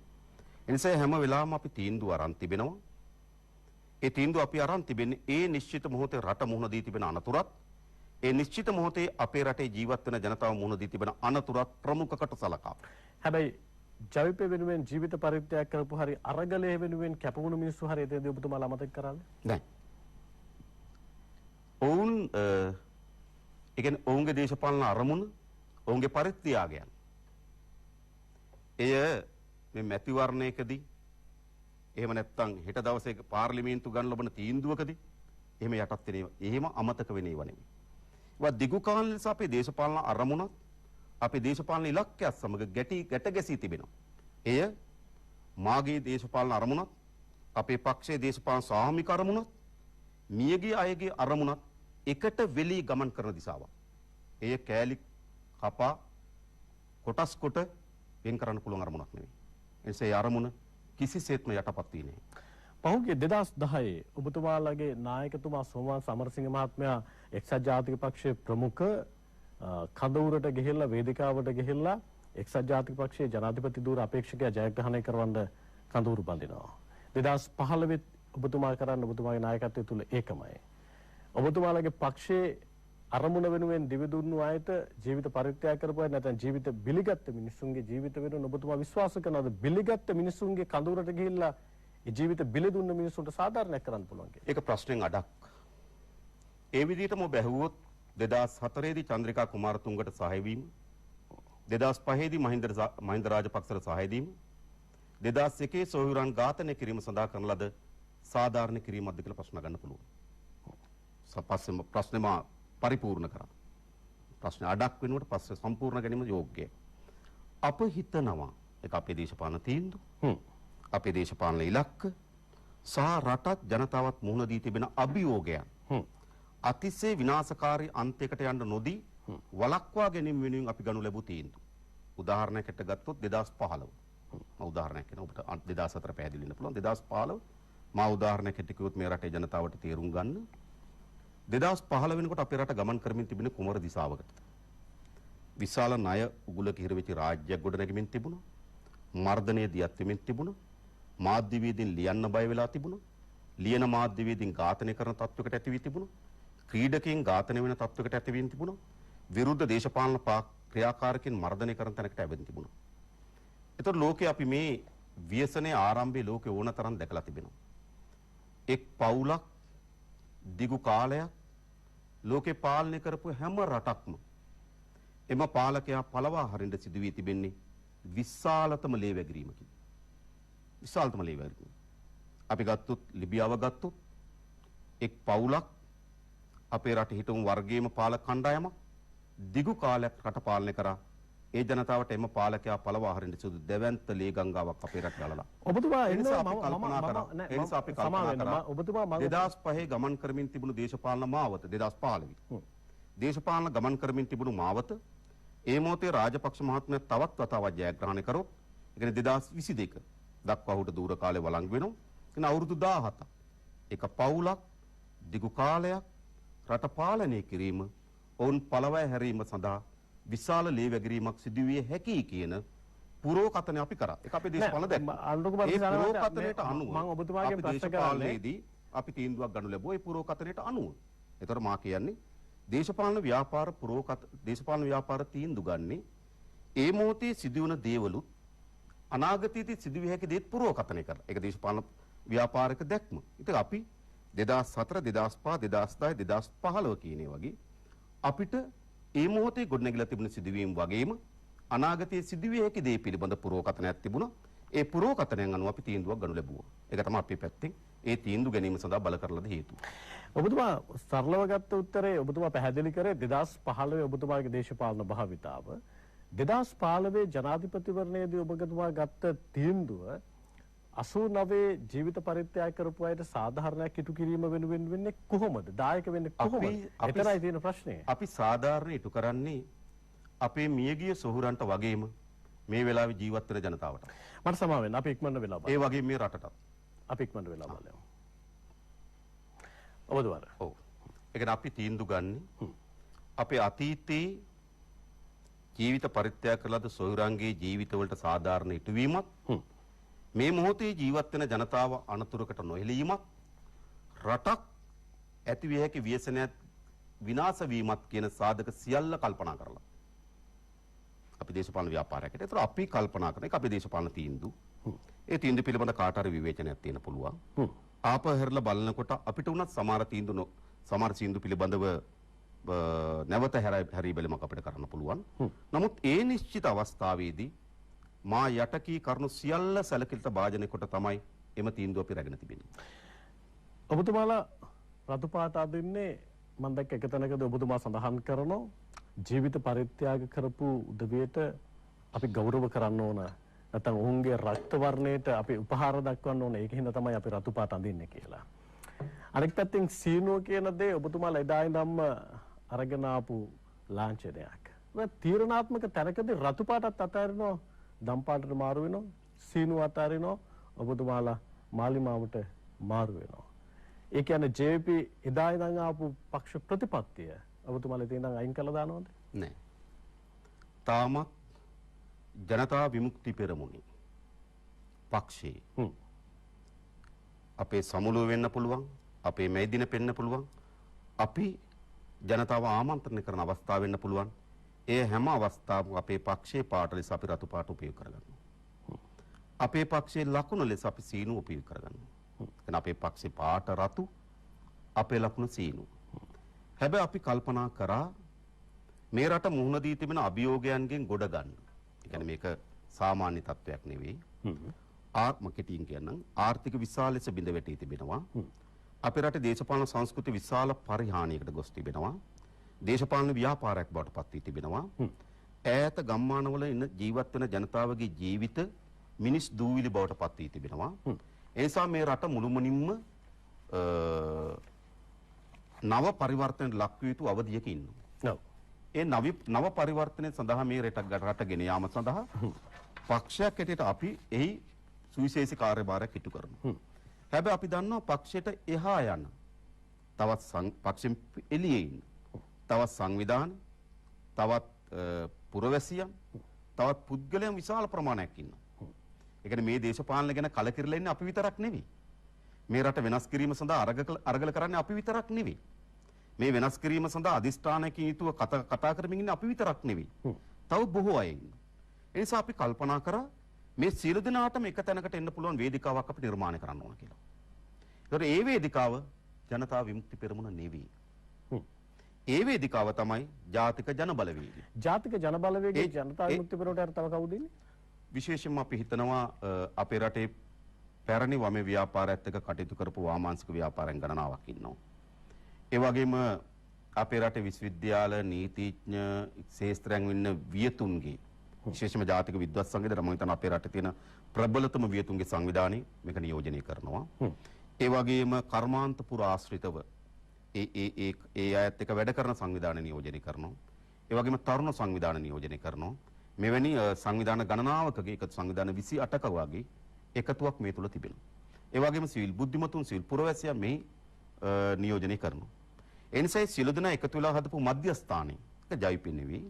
එනිසා හැම වෙලාවෙම අපි තීන්දුව අරන් තිබෙනවා. ඒ තීන්දුව අපි අරන් තිබෙන්නේ ඒ නිශ්චිත මොහොතේ රට මුහුණ දී තිබෙන අනතුරත් ඒ නිශ්චිත මොහොතේ අපේ රටේ ජීවත් වෙන ජනතාව මුහුණ දී තිබෙන අනතුරත් ප්‍රමුඛකට සලකා. හැබැයි ජවිප වෙනුවෙන් ජීවිත පරිත්‍යාග කරපු හරි අරගලයේ වෙනුවෙන් කැපවුණු මිනිස්සු හරි එතෙන්දී ඔබතුමාලා අමතක කරන්නේ නැහැ. ඔවුන් ඒ කියන්නේ ඔවුන්ගේ දේශපාලන අරමුණ ඔවුන්ගේ පරිත්‍යාගයන් එය මේ මැතිවරණයකදී එහෙම නැත්නම් හෙට දවසේ පාර්ලිමේන්තු ගන්න ලබන තීන්දුවකදී එහෙම යටත් වෙන එහෙම අමතක වෙන ඒවා නෙමෙයි. ඒවා දිගු කාල ලෙස අපේ දේශපාලන අරමුණත් අපේ දේශපාලන ඉලක්කයත් සමග ගැට ගැසී තිබෙනවා. එය මාගේ දේශපාලන අරමුණත් අපේ පක්ෂයේ දේශපාලන සාමික අරමුණත් මියගිය අයගේ අරමුණත් එකට වෙලී ගමන් කරන දිශාවක්. එය කෑලි කපා කොටස් කොට වෙන් කරන්න පුළුවන් අරමුණක් නෙවෙයි. එනිසා ඒ අරමුණ කිසිසේත්ම යටපත් වී නැහැ. පහුගිය 2010 ඔබතුමාලගේ නායකතුමා සෝමන් සමරසිංහ මහත්මයා එක්සත් ජාතික පක්ෂයේ ප්‍රමුඛ කඳවුරට ගිහිල්ලා වේදිකාවට ගිහිල්ලා එක්සත් ජාතික පක්ෂයේ ජනාධිපති ධූර අපේක්ෂකයා ජයග්‍රහණය කරවන්න කඳවුරු බඳිනවා. 2015 ඔබතුමා කරන්න ඔබතුමාගේ නායකත්වය තුල ඒකමයි. ඔබතුමාලගේ පක්ෂයේ අරමුණ වෙනුවෙන් දිවිදුන්නු අයට ජීවිත පරිත්‍යාග කරපු අය නැත්නම් ජීවිත බිලිගත් මිනිසුන්ගේ ජීවිත වෙනුවෙන් ඔබතුමා විශ්වාස කරනවද බිලිගත් මිනිසුන්ගේ කඳවුරට ගිහිල්ලා ඒ ජීවිත බිලි දුන්න මිනිසුන්ට සාධාරණයක් කරන්න පුළුවන් කියලා? ඒක ප්‍රශ්නෙන් අඩක්. ඒ විදිහටම ඔබ ඇහුවොත් 2004 දී චන්ද්‍රිකා කුමාරතුංගට සහාය වීම 2005 දී මහින්ද රාජපක්ෂට සහාය දීම 2001 සොහොයුරන් ඝාතනය කිරීම සඳහා කරන ලද සාධාරණ කිරීමක්ද කියලා ප්‍රශ්න ගන්න පුළුවන්. පස්සේ ප්‍රශ්නෙම පරිපූර්ණ කරා. ප්‍රශ්න අඩක් වෙනුවට පස්සේ සම්පූර්ණ ගැනීම යෝග්‍යයි. අප හිතනවා ඒක අපේ දේශපාලන තීන්දුව. අපේ දේශපාලන ඉලක්ක සහ රටත් ජනතාවත් මුහුණ දී තිබෙන අභියෝගයන්. අතිශය විනාශකාරී අන්තයකට යන්න නොදී වළක්වා ගැනීම වෙනුවෙන් අපි ගනු ලැබූ තීන්දුව. උදාහරණයකට ගත්තොත් 2015. මම උදාහරණයක් කියන ඔබට 2004 පැහැදිලි වෙන්න පුළුවන්. 2015 මා උදාහරණයකට කිව්වොත් මේ රටේ ජනතාවට තේරුම් ගන්න 2015 වෙනකොට අපේ රට ගමන් කරමින් තිබෙන කුමර දිශාවකට. විශාල ණය උගුලක හිර වෙච්ච රාජ්‍යයක් ගොඩ නැගෙමින් තිබුණා. මර්ධනය දියත් වෙමින් තිබුණා. මාධ්‍යවේදීන් ලියන්න බය වෙලා තිබුණා. ලියන මාධ්‍යවේදීන් ඝාතනය කරන තත්වයකට ඇති වී තිබුණා. ක්‍රීඩකයන් ඝාතනය වෙන තත්වයකට ඇති වී තිබුණා. විරුද්ධ දේශපාලන ක්‍රියාකාරකයන් මර්ධනය කරන තැනකට ඇවිත් තිබුණා. ඒතර ලෝකේ අපි මේ ව්‍යසනයේ ආරම්භයේ ලෝකේ ඕන තරම් දැකලා තිබෙනවා. එක් පවුලක් දිගු කාලයක් ලෝකේ පාලනය කරපු හැම රටක්ම එම පාලකයා පළවා හරින්න සිදු වී තිබෙන්නේ විශාලතම ලේ වැගිරීමකින්. විශාලතම ලේ වැගිරීම. අපි ගත්තොත් ලිබියාව ගත්තොත් එක් පවුලක් අපේ රටේ හිටවුම් වර්ගයේම පාලක කණ්ඩායමක් දිගු කාලයක් රට පාලනය කරා. ඒ ජනතාවට එම පාලකයා පළවා හරින්න සිදු දෙවන්ත ලේ ගංගාවක් අපේ රට ගලලා. ඔබතුමා එනිසා අපි කල්පනා කරා. එනිසා අපි කල්පනා කරා. ඔබතුමා 2005 ගමන් කරමින් තිබුණු දේශපාලන මාවත 2015. දේශපාලන ගමන් කරමින් තිබුණු මාවත ඒ මොහොතේ රාජපක්ෂ මහත්මයා තවත් වතාවක් ජයග්‍රහණය කරොත් ඒ කියන්නේ 2022 දක්වා ඔහුට දූර කාලේ වළංගු වෙනවා. එන අවුරුදු 17ක්. එක පවුලක් දිගු කාලයක් රට පාලනය කිරීම ඔවුන් පළවැය හැරීම සඳහා විශාල ලේ වැගිරීමක් සිදුවිය හැකි කියන පුරෝකථනය අපි කරා. ඒක අපේ දේශපාලන දැක්ම. ඒ පුරෝකථනයට අනුව මම ඔබතුමාගෙන් ප්‍රශ්න කරන්නේ අපි තීන්දුවක් ගන්න ලැබුවා ඒ පුරෝකථනයට අනුව. ඒතර මා කියන්නේ දේශපාලන ව්‍යාපාර තීන්දුව ගන්නේ ඒ මොහොතේ සිදුවන දේවලුත් අනාගතයේදී සිදුවිය හැකි දේත් පුරෝකථනය කරලා. ඒක දේශපාලන ව්‍යාපාරික දැක්ම. ඉතින් අපි 2004 2005 2010 2015 කියන්නේ වගේ අපිට ඒ මොහොතේ ගොඩනැගිලා තිබුණ සිදුවීම් වගේම අනාගතයේ සිදුවිය හැකි දේ පිළිබඳ පුරෝකථනයක් තිබුණා. ඒ පුරෝකථනයන් අනුව අපි තීන්දුවක් ගනු ලැබුවා. ඒක තමයි අපේ පැත්තෙන් ඒ තීන්දුව ගැනීම සඳහා බල කරලද හේතුව. ඔබතුමා සරලව ගත්ත උත්තරේ ඔබතුමා පැහැදිලි කරේ 2015 ඔබතුමාගේ දේශපාලන භාවිතාව 2015 ජනාධිපතිවරණයේදී ඔබතුමා ගත්ත තීන්දුව 89 ජීවිත පරිත්‍යාග කරපු අයට සාධාරණයක් ඉටු කිරීම වෙනුවෙන් වෙන්නේ කොහොමද? දායක වෙන්නේ කොහොමද? එතරයි තියෙන ප්‍රශ්නේ. අපි සාධාරණ ඉටු කරන්නේ අපේ මියගිය සොහුරන්ට වගේම මේ වෙලාවේ ජීවත් වෙන ජනතාවට. මට සමා වෙන්න අපි ඉක්මනට වෙලා බලමු. ඒ වගේම මේ රටට. අපි ඉක්මනට වෙලා බලමු. ඔබතුමාට. ඔව්. ඒ කියන්නේ අපි තීන්දුව ගන්නේ අපේ අතීතයේ ජීවිත පරිත්‍යාග කළාද සොහුරන්ගේ ජීවිතවලට සාධාරණ ඉටුවීමත් මේ මොහොතේ ජීවත් වෙන ජනතාව අනතුරකට නොහෙලීමක් රටක් ඇති විය හැකි ව්‍යසනයක් විනාශ වීමත් කියන සාධක සියල්ල කල්පනා කරලා අපි දේශපාලන ව්‍යාපාරයකට. ඒතර අපි කල්පනා කරන එක අපේ දේශපාලන තීන්දුව. ඒ තීන්දුව පිළිබඳ කාට හරි විවේචනයක් තියෙන්න පුළුවන්. ආපහු හැරලා බලනකොට අපිට උනත් සමහර තීන්දුව පිළිබඳව නැවත හැරී බැලීමක් අපිට කරන්න පුළුවන්. නමුත් ඒ නිශ්චිත අවස්ථාවේදී මා යටකී කරුණු සියල්ල සැලකිලිට භාජනය කොට තමයි එම තීන්දුව අපි රැගෙන තිබෙන්නේ. ඔබතුමාලා රතු පාට අදින්නේ මම දැක්ක එක තැනකදී ඔබතුමා සඳහන් කරනවා ජීවිත පරිත්‍යාග කරපු උදවියට අපි ගෞරව කරන්න ඕන. නැත්නම් ඔවුන්ගේ රක්ත වර්ණයට අපි උපහාර දක්වන්න ඕන. ඒක හින්දා තමයි අපි රතු පාට අඳින්නේ කියලා. අනෙක් පැත්තෙන් සීනුව කියන දේ ඔබතුමාලා එදා ඉඳන්ම අරගෙන ආපු ලාංඡනයක්. ඒ තීරණාත්මක තැනකදී රතු පාටත් අතාරිනවා, දම් පාටට මාරු වෙනවා, සීනුව අතාරිනවා, ඔබතුමාලා මාලිමාවට මාරු වෙනවා. ඒ කියන්නේ JP එදා ඉඳන් ආපු පක්ෂ ප්‍රතිපත්තිය ඔබතුමාලා ඉතින් අයින් කළා දානවද? නෑ. තාමත් ජනතා විමුක්ති පෙරමුණේ පක්ෂේ අපේ සමුළුව වෙන්න පුළුවන්, අපේ මේ දින පෙන්න පුළුවන්, අපි ජනතාව ආමන්ත්‍රණය කරන අවස්ථාව වෙන්න පුළුවන්. ඒ හැම අවස්ථාවකම අපේ පක්ෂයේ පාට ලෙස අපි රතු පාට උපයෝග කරගන්නවා. අපේ පක්ෂයේ ලකුණ ලෙස අපි සීනුව උපයෝග කරගන්නවා. එතන අපේ පක්ෂේ පාට රතු, අපේ ලකුණ සීනුව. හැබැයි අපි කල්පනා කරා මේ රට මුහුණ දී තිබෙන අභියෝගයන්ගෙන් ගොඩ ගන්න. ඒ කියන්නේ මේක සාමාන්‍ය තත්වයක් නෙවෙයි. කෙටියෙන් කියන්නම් ආර්ථික විශාල ලෙස බිඳ වැටී තිබෙනවා. අපේ රටේ දේශපාලන සංස්කෘතිය විශාල පරිහානියකට ගොස් තිබෙනවා. දේශපාලන ව්‍යාපාරයක් බවට පත් වී තිබෙනවා. ඈත ගම්මානවල ඉන්න ජීවත් වෙන ජනතාවගේ ජීවිත මිනිස් දූවිලි බවට පත් වී තිබෙනවා. ඒ නිසා මේ රට මුළුමනින්ම නව පරිවර්තනයට ලක් විය යුතු අවධියක ඉන්නවා. ඒ නව පරිවර්තනය සඳහා මේ රට ගෙන යාම සඳහා පක්ෂයක් හැටියට අපි එහි සුවිශේෂී කාර්යභාරයක් ඉටු කරනවා. හැබැයි අපි දන්නවා පක්ෂයට එහා යන තවත් පක්ෂෙන් එළියේ ඉන්න තවත් සංවිධාන, තවත් පුරවැසියන්, තවත් පුද්ගලයන් විශාල ප්‍රමාණයක් ඉන්නවා. ඒ කියන්නේ මේ දේශපාලන ගැන කලකිරලා ඉන්නේ අපි විතරක් නෙවෙයි. මේ රට වෙනස් කිරීම සඳහා අරගල කරන්නේ අපි විතරක් නෙවෙයි. මේ වෙනස් කිරීම සඳහා අදිෂ්ඨානකින් යුතුව කතා කරමින් ඉන්නේ අපි විතරක් නෙවෙයි. තව බොහෝ අය ඉන්නවා. ඒ නිසා අපි කල්පනා කරා මේ සියලු දෙනාටම එක තැනකට එන්න පුළුවන් වේදිකාවක් අපි නිර්මාණය කරන්න ඕන කියලා. ඒතකොට ඒ වේදිකාව ජනතා විමුක්ති පෙරමුණ නෙවෙයි. ඒ වේදිකාව තමයි ජාතික ජන බලවේගය. ජාතික ජන බලවේගයේ ජනතා විමුක්ති පෙරමුණට තව කවුද ඉන්නේ? විශේෂයෙන්ම අපි හිතනවා අපේ රටේ පැරණි වමේ ව්‍යාපාරයත් එක්ක කටයුතු කරපු වාමාංශික ව්‍යාපාරයන් ගණනාවක් ඉන්නවා. ඒ වගේම අපේ රටේ විශ්වවිද්‍යාල නීතිඥ ශාස්ත්‍රයන් ඉන්න වියතුන්ගේ විශේෂයෙන්ම ජාතික විද්වත් සංගීතය මම හිතන අපේ රටේ තියෙන ප්‍රබලතම වියතුන්ගේ සංවිධානය මේක නියෝජනය කරනවා. ඒ වගේම කර්මාන්තපුර ආශ්‍රිතව ඒ අයත් එක්ක වැඩ කරන සංවිධාන නියෝජනය කරනවා. ඒ වගේම තරුණ සංවිධාන නියෝජනය කරනවා. මෙවැනි සංවිධාන ගණනාවකගේ එක සංවිධාන 28ක වගේ එකතුවක් මේ තුල තිබෙනවා. ඒ වගේම සිවිල් බුද්ධිමතුන් සිවිල් පුරවැසියන් මේ නියෝජනය කරනවා. ඒ නිසා සියලු දෙනා එකතු වෙලා හදපු මධ්‍යස්ථානයේ ඒක ජයිපි නෙවෙයි.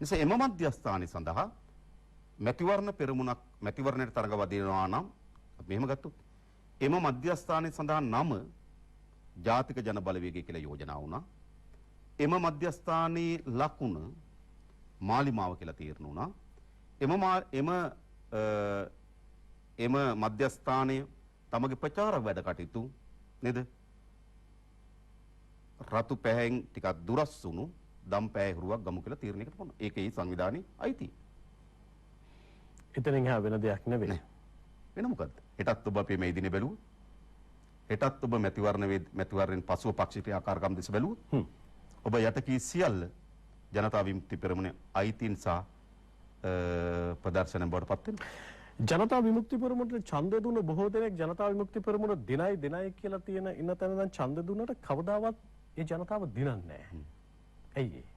නිසා එම මධ්‍යස්ථානයේ සඳහා මැතිවරණ පෙරමුණක් මැතිවරණයට තරඟ වදිනවා නම් මෙහෙම ගත්තොත් එම මධ්‍යස්ථානයේ සඳහා නම ජාතික ජන බලවේගය කියලා යෝජනා වුණා. එම මධ්‍යස්ථානයේ ලකුණ මාලිමාව කියලා තීරණය වුණා. එම මධ්‍යස්ථානය තමගේ ප්‍රචාර වැඩ කටයුතු නේද? රතු පැහැයෙන් ටිකක් දුරස් වුණු දම් පැහැරුවක් ගමු කියලා තීරණයකට පොන. ඒකේ සංවිධානයේ අයිති. එතනින් එහා වෙන දෙයක් නෙවෙයි. වෙන මොකද්ද? හෙටත් ඔබ අපේ මේ දිනේ බැලුවොත් හෙටත් ඔබ මැතිවරණයෙන් පසුව පක්ෂ ක්‍රියාකාරකම් දෙස බැලුවොත් ඔබ යට කී සියල්ල ජනතා විමුක්ති පෙරමුණේ අයිතීන් සහ ප්‍රදර්ශන බවට පත් වෙනවා. ජනතා විමුක්ති පෙරමුණට ඡන්දය දුන්න බොහෝ දෙනෙක් ජනතා විමුක්ති පෙරමුණ දිනයි කියලා තියෙන ඉන්න තැන දැන් ඡන්ද දුන්නට කවදාවත් ඒ ජනතාව දිනන්නේ නැහැ. ඇයි ඒ?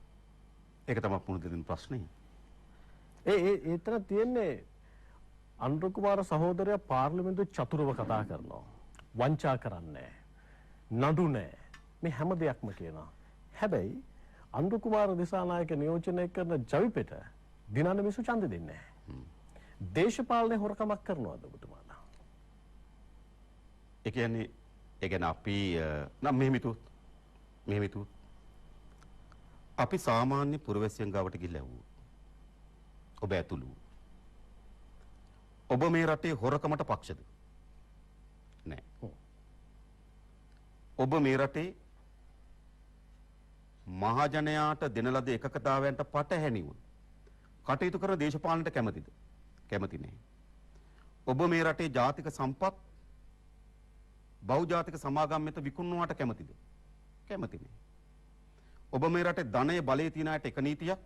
ඒක තමයි පුරුදු දෙන ප්‍රශ්නේ. ඒතර තියෙන්නේ අනුර කුමාර සහෝදරයා පාර්ලිමේන්තුවේ චතුරව කතා කරනවා. වංචා කරන්නේ නඩු නැහැ. මේ හැම දෙයක්ම කියනවා. හැබැයි අනුර කුමාර දිසානායක නියෝජනය කරන ජවිපෙට දිනන්න මිසු ඡන්ද දෙන්නේ නැහැ. දේශපාලනේ හොරකමක් කරනවද ඔබතුමාලා? ඒ කියන්නේ අපි නම් මෙහෙම හිතුවොත් අපි සාමාන්‍ය පුරවැසියන් ගාවට ගිහිල්ලා ඇහුවොත් ඔබ ඇතුළු. ඔබ මේ රටේ හොරකමට පක්ෂද? නෑ. ඔබ මේ රටේ මහජනයාට දෙන ලද එකකතාවයන්ට පටහැනි වුණ කටයුතු කරන දේශපාලනට කැමතිද? කැමති නෑ. ඔබ මේ රටේ ජාතික සම්පත් බහුජාතික සමාගම් වෙත විකුණුවාට කැමතිද? කැමති නෑ. ඔබ මේ රටේ ධනය බලය තියන අයට එක නීතියක්,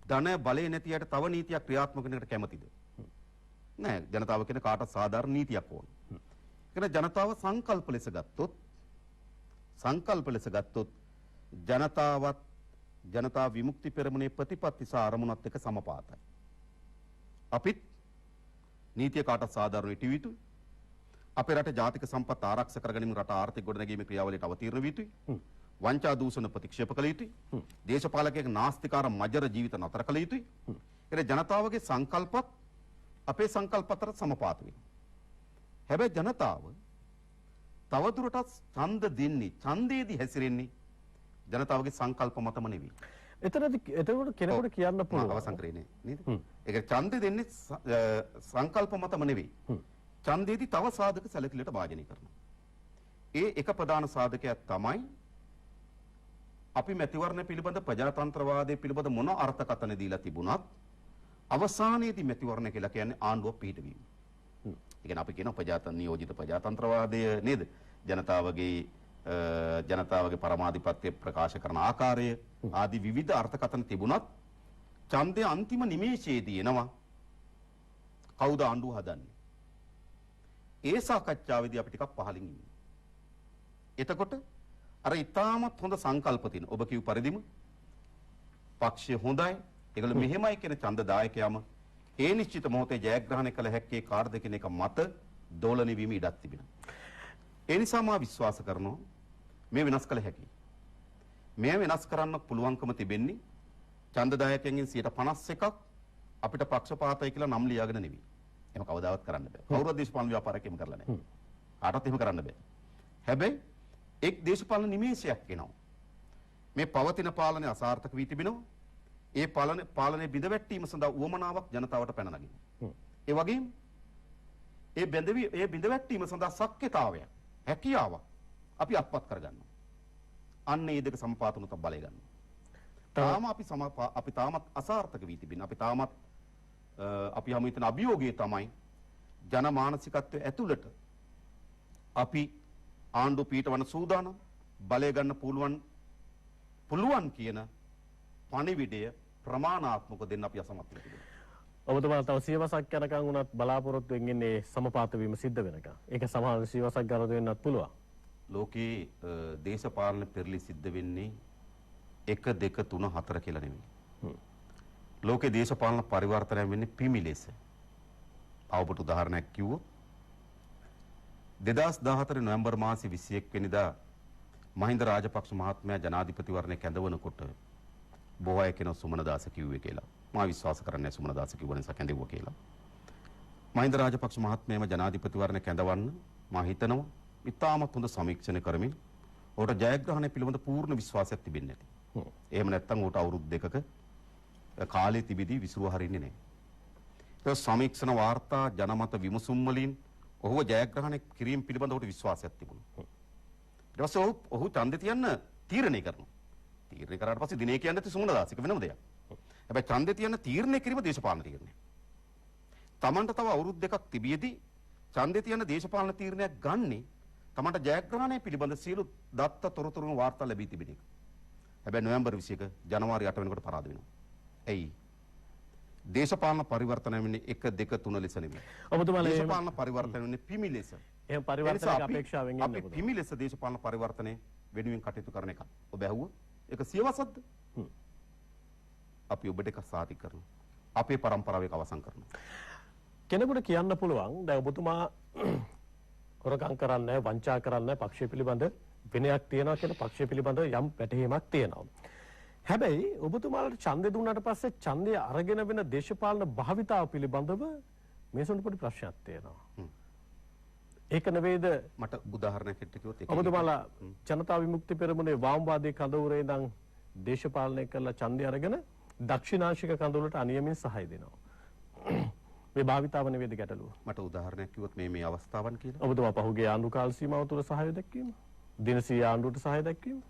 ධනය බලය නැති අයට තව නීතියක් ක්‍රියාත්මක කරනකට කැමතිද? නෑ. ජනතාව කියන කාටත් සාධාරණ නීතියක් ඕන. කියන ජනතාව සංකල්ප ලෙස ගත්තොත් ජනතාවත් ජනතා විමුක්ති පෙරමුණේ ප්‍රතිපත්ති සහ අරමුණත් එක්ක සමපාතයි. අපිත් නීතිය කාටත් සාධාරණ වෙටි යුතුයි. අපේ රටේ ජාතික සම්පත් ආරක්ෂා කරගැනීම රට ආර්ථික ගොඩනැගීමේ ක්‍රියාවලියට අවතීර්ණ විය යුතුයි. වංචා දූෂණ ප්‍රතික්ෂේප කළ යුතුයි. දේශපාලකයෙක් නාස්තිකාර මජර ජීවිත නතර කළ යුතුයි. ඒ ජනතාවගේ සංකල්පත් අපේ සංකල්ප අතර සමපාත වෙනවා. හැබැයි ජනතාව තවදුරටත් ඡන්ද දෙන්නේ, ඡන්දේදී හැසිරෙන්නේ ජනතාවගේ සංකල්ප මතම නෙවෙයි. එතකොට කෙනෙකුට කියන්න පුළුවන් අවසන් කරේ නේද? ඒක ඡන්දේ දෙන්නේ සංකල්ප මතම නෙවෙයි. ඡන්දේදී තව සාධක සැලකිලිට භාජනය කරනවා. ඒ එක ප්‍රධාන සාධකයක් තමයි අපි මැතිවරණ පිළිබඳ ප්‍රජාතන්ත්‍රවාදයේ පිළිබඳ මොන අර්ථකථන දීලා තිබුණත් අවසානයේදී මැතිවරණ කියලා කියන්නේ ආණ්ඩුව පිහිටවීම. ඒ කියන්නේ අපි කියන නියෝජිත ප්‍රජාතන්ත්‍රවාදය නේද? ජනතාවගේ පරමාධිපත්‍ය ප්‍රකාශ කරන ආකාරය ආදී විවිධ අර්ථකථන තිබුණත් ඡන්දයේ අන්තිම නිමේෂයේදී එනවා කවුද ආණ්ඩුව හදන්නේ? ඒ සාකච්ඡාවේදී අපි ටිකක් පහලින් ඉන්නේ. එතකොට අර ඉතාමත් හොඳ සංකල්ප තියෙන ඔබ කියු පරිදිම පක්ෂය හොඳයි ඒගොල්ලෝ මෙහෙමයි කියන ඡන්ද දායකයම ඒ නිශ්චිත මොහොතේ ජයග්‍රහණය කළ හැක්කේ කාර්ද කියන එක මත දෝලණය වීම ඉඩක් තිබෙනවා. ඒ නිසා මා විශ්වාස කරනවා මේ වෙනස් කළ හැකියි. මේ වෙනස් කරන්න පුළුවන්කම තිබෙන්නේ ඡන්ද දායකයන්ගෙන් 51ක් අපිට පක්ෂපාතයි කියලා නම් ලියාගෙන නෙවෙයි. එහෙම කවදාවත් කරන්න බෑ. කවුරුත් දේශපාලන ව්‍යාපාරයක් එහෙම කරලා නැහැ. කාටවත් එහෙම කරන්න බෑ. හැබැයි එක් දේශපාලන නිමේෂයක් එනවා. මේ පවතින පාලනය අසාර්ථක වී තිබෙනවා. ඒ පාලනයේ බිඳවැටීම සඳහා උවමනාවක් ජනතාවට පැන නගිනවා. ඒ වගේම ඒ බිඳවැටීම සඳහා ශක්්‍යතාවයක්, හැකියාවක් අපි අත්පත් කරගන්නවා. අන්න ඒ දෙක සමපාත වුණොත් බලය ගන්නවා. අපි තාමත් අසාර්ථක වී තිබෙනවා. අපි හමු හිතන අභියෝගය තමයි ජන මානසිකත්වයේ ඇතුළට අපි ආණ්ඩුව පීඨවන සූදානම් බලය ගන්න පුළුවන් කියන පණිවිඩය ප්‍රමාණාත්මක දෙන්න අපි අසමත් වෙනවා. ඔබතුමා තව සියවසක් යනකම් උනත් බලාපොරොත්තුෙන් ඉන්නේ සමපාත වීම සිද්ධ වෙනකම්. ඒක සමහර සියවසක් ගත වෙන්නත් පුළුවන්. ලෝකේ දේශපාලන පෙරලි සිද්ධ වෙන්නේ 1 2 3 4 කියලා නෙමෙයි. ලෝකේ දේශපාලන පරිවර්තනය වෙන්නේ පිමි ලෙස. අවබෝධ උදාහරණයක් කිව්වොත් 2014 නොවැම්බර් මාසයේ 21 වෙනිදා මහින්ද රාජපක්ෂ මහත්මයා ජනාධිපතිවරණය කැඳවනකොට බොහෝ අය කියන සුමනදාස කිව්වේ කියලා. මා විශ්වාස කරන්නේ සුමනදාස කිව්ව නිසා කැඳවුවා කියලා. මහින්ද රාජපක්ෂ මහත්මයාම ජනාධිපතිවරණය කැඳවන්න මා හිතනවා ඉතාමත් හොඳ සමීක්ෂණ කරමින් ඔහුට ජයග්‍රහණය පිළිබඳ පූර්ණ විශ්වාසයක් තිබෙන්නේ නැති. එහෙම නැත්නම් ඔහුට අවුරුදු 2ක කාලේ තිබිදී විසිරුව හරින්නේ නැහැ. ඒ සමීක්ෂණ වාර්තා ජනමත විමසුම් වලින් ඔහුව ජයග්‍රහණය කිරීම පිළිබඳ ඔහුට විශ්වාසයක් තිබුණා. ඊට පස්සේ ඔහු ඡන්දේ තියන්න තීරණය කරනවා. තීරණය කරාට පස්සේ දිනේ කියන්නේ නැති සුමනදාසික වෙනම දෙයක්. හැබැයි ඡන්දේ තියන්න තීරණය කිරීම දේශපාලන තීරණයක්. Tamanට තව අවුරුදු 2ක් තිබියදී ඡන්දේ තියන්න දේශපාලන තීරණයක් ගන්නේ තමන්ට ජයග්‍රහණය පිළිබඳ සියලු දත්ත තොරතුරු වාර්තා ලැබී තිබෙන එක. හැබැයි නොවැම්බර් 21 ජනවාරි 8 වෙනිකොට පරාද වෙනවා. ඇයි? දේශපාලන පරිවර්තනය වෙන්නේ 1 2 3 ලෙස නෙමෙයි. ඔබතුමාලා දේශපාලන පරිවර්තනය වෙන්නේ පිමි ලෙස. එහෙනම් පරිවර්තනයක අපේක්ෂාවෙන් ඉන්නේ අපි පිමි ලෙස දේශපාලන පරිවර්තනය වෙනුවෙන් කටයුතු කරන එක. ඔබ ඇහුවා? ඒක සියවසක්ද? අපි ඔබට එක සාතික කරනවා. අපේ પરම්පරාව එක අවසන් කරනවා. කෙනෙකුට කියන්න පුළුවන් දැන් ඔබතුමා හොරකම් කරන්නේ වංචා කරන්නේ පක්ෂය පිළිබඳ විනයක් තියනවා කියන පක්ෂය පිළිබඳ යම් පැටහීමක් තියෙනවා. හැබැයි ඔබතුමාලට ඡන්දේ දුන්නාට පස්සේ ඡන්දය අරගෙන වෙන දේශපාලන භාවිතාව පිළිබඳව මේසොන්ට පොඩි ප්‍රශ්නයක් තියෙනවා. ඒක නෙවෙයිද මට උදාහරණයක් කිව්වොත් ඒක ඔබතුමාලා ජනතා විමුක්ති පෙරමුණේ වාමවාදී කඳවුරේ ඉඳන් දේශපාලනය කරලා ඡන්දය අරගෙන දක්ෂිනාංශික කඳවුලට අනියමින් සහාය දෙනවා. මේ භාවිතාව නෙවෙයිද ගැටලුව? මට උදාහරණයක් කිව්වොත් මේ අවස්ථාවන් කියලා. ඔබතුමා පහුගිය ආණ්ඩු කාල සීමාව තුළ සහාය දැක්වීම. දින 100 ආණ්ඩුවට සහාය දැක්වීම.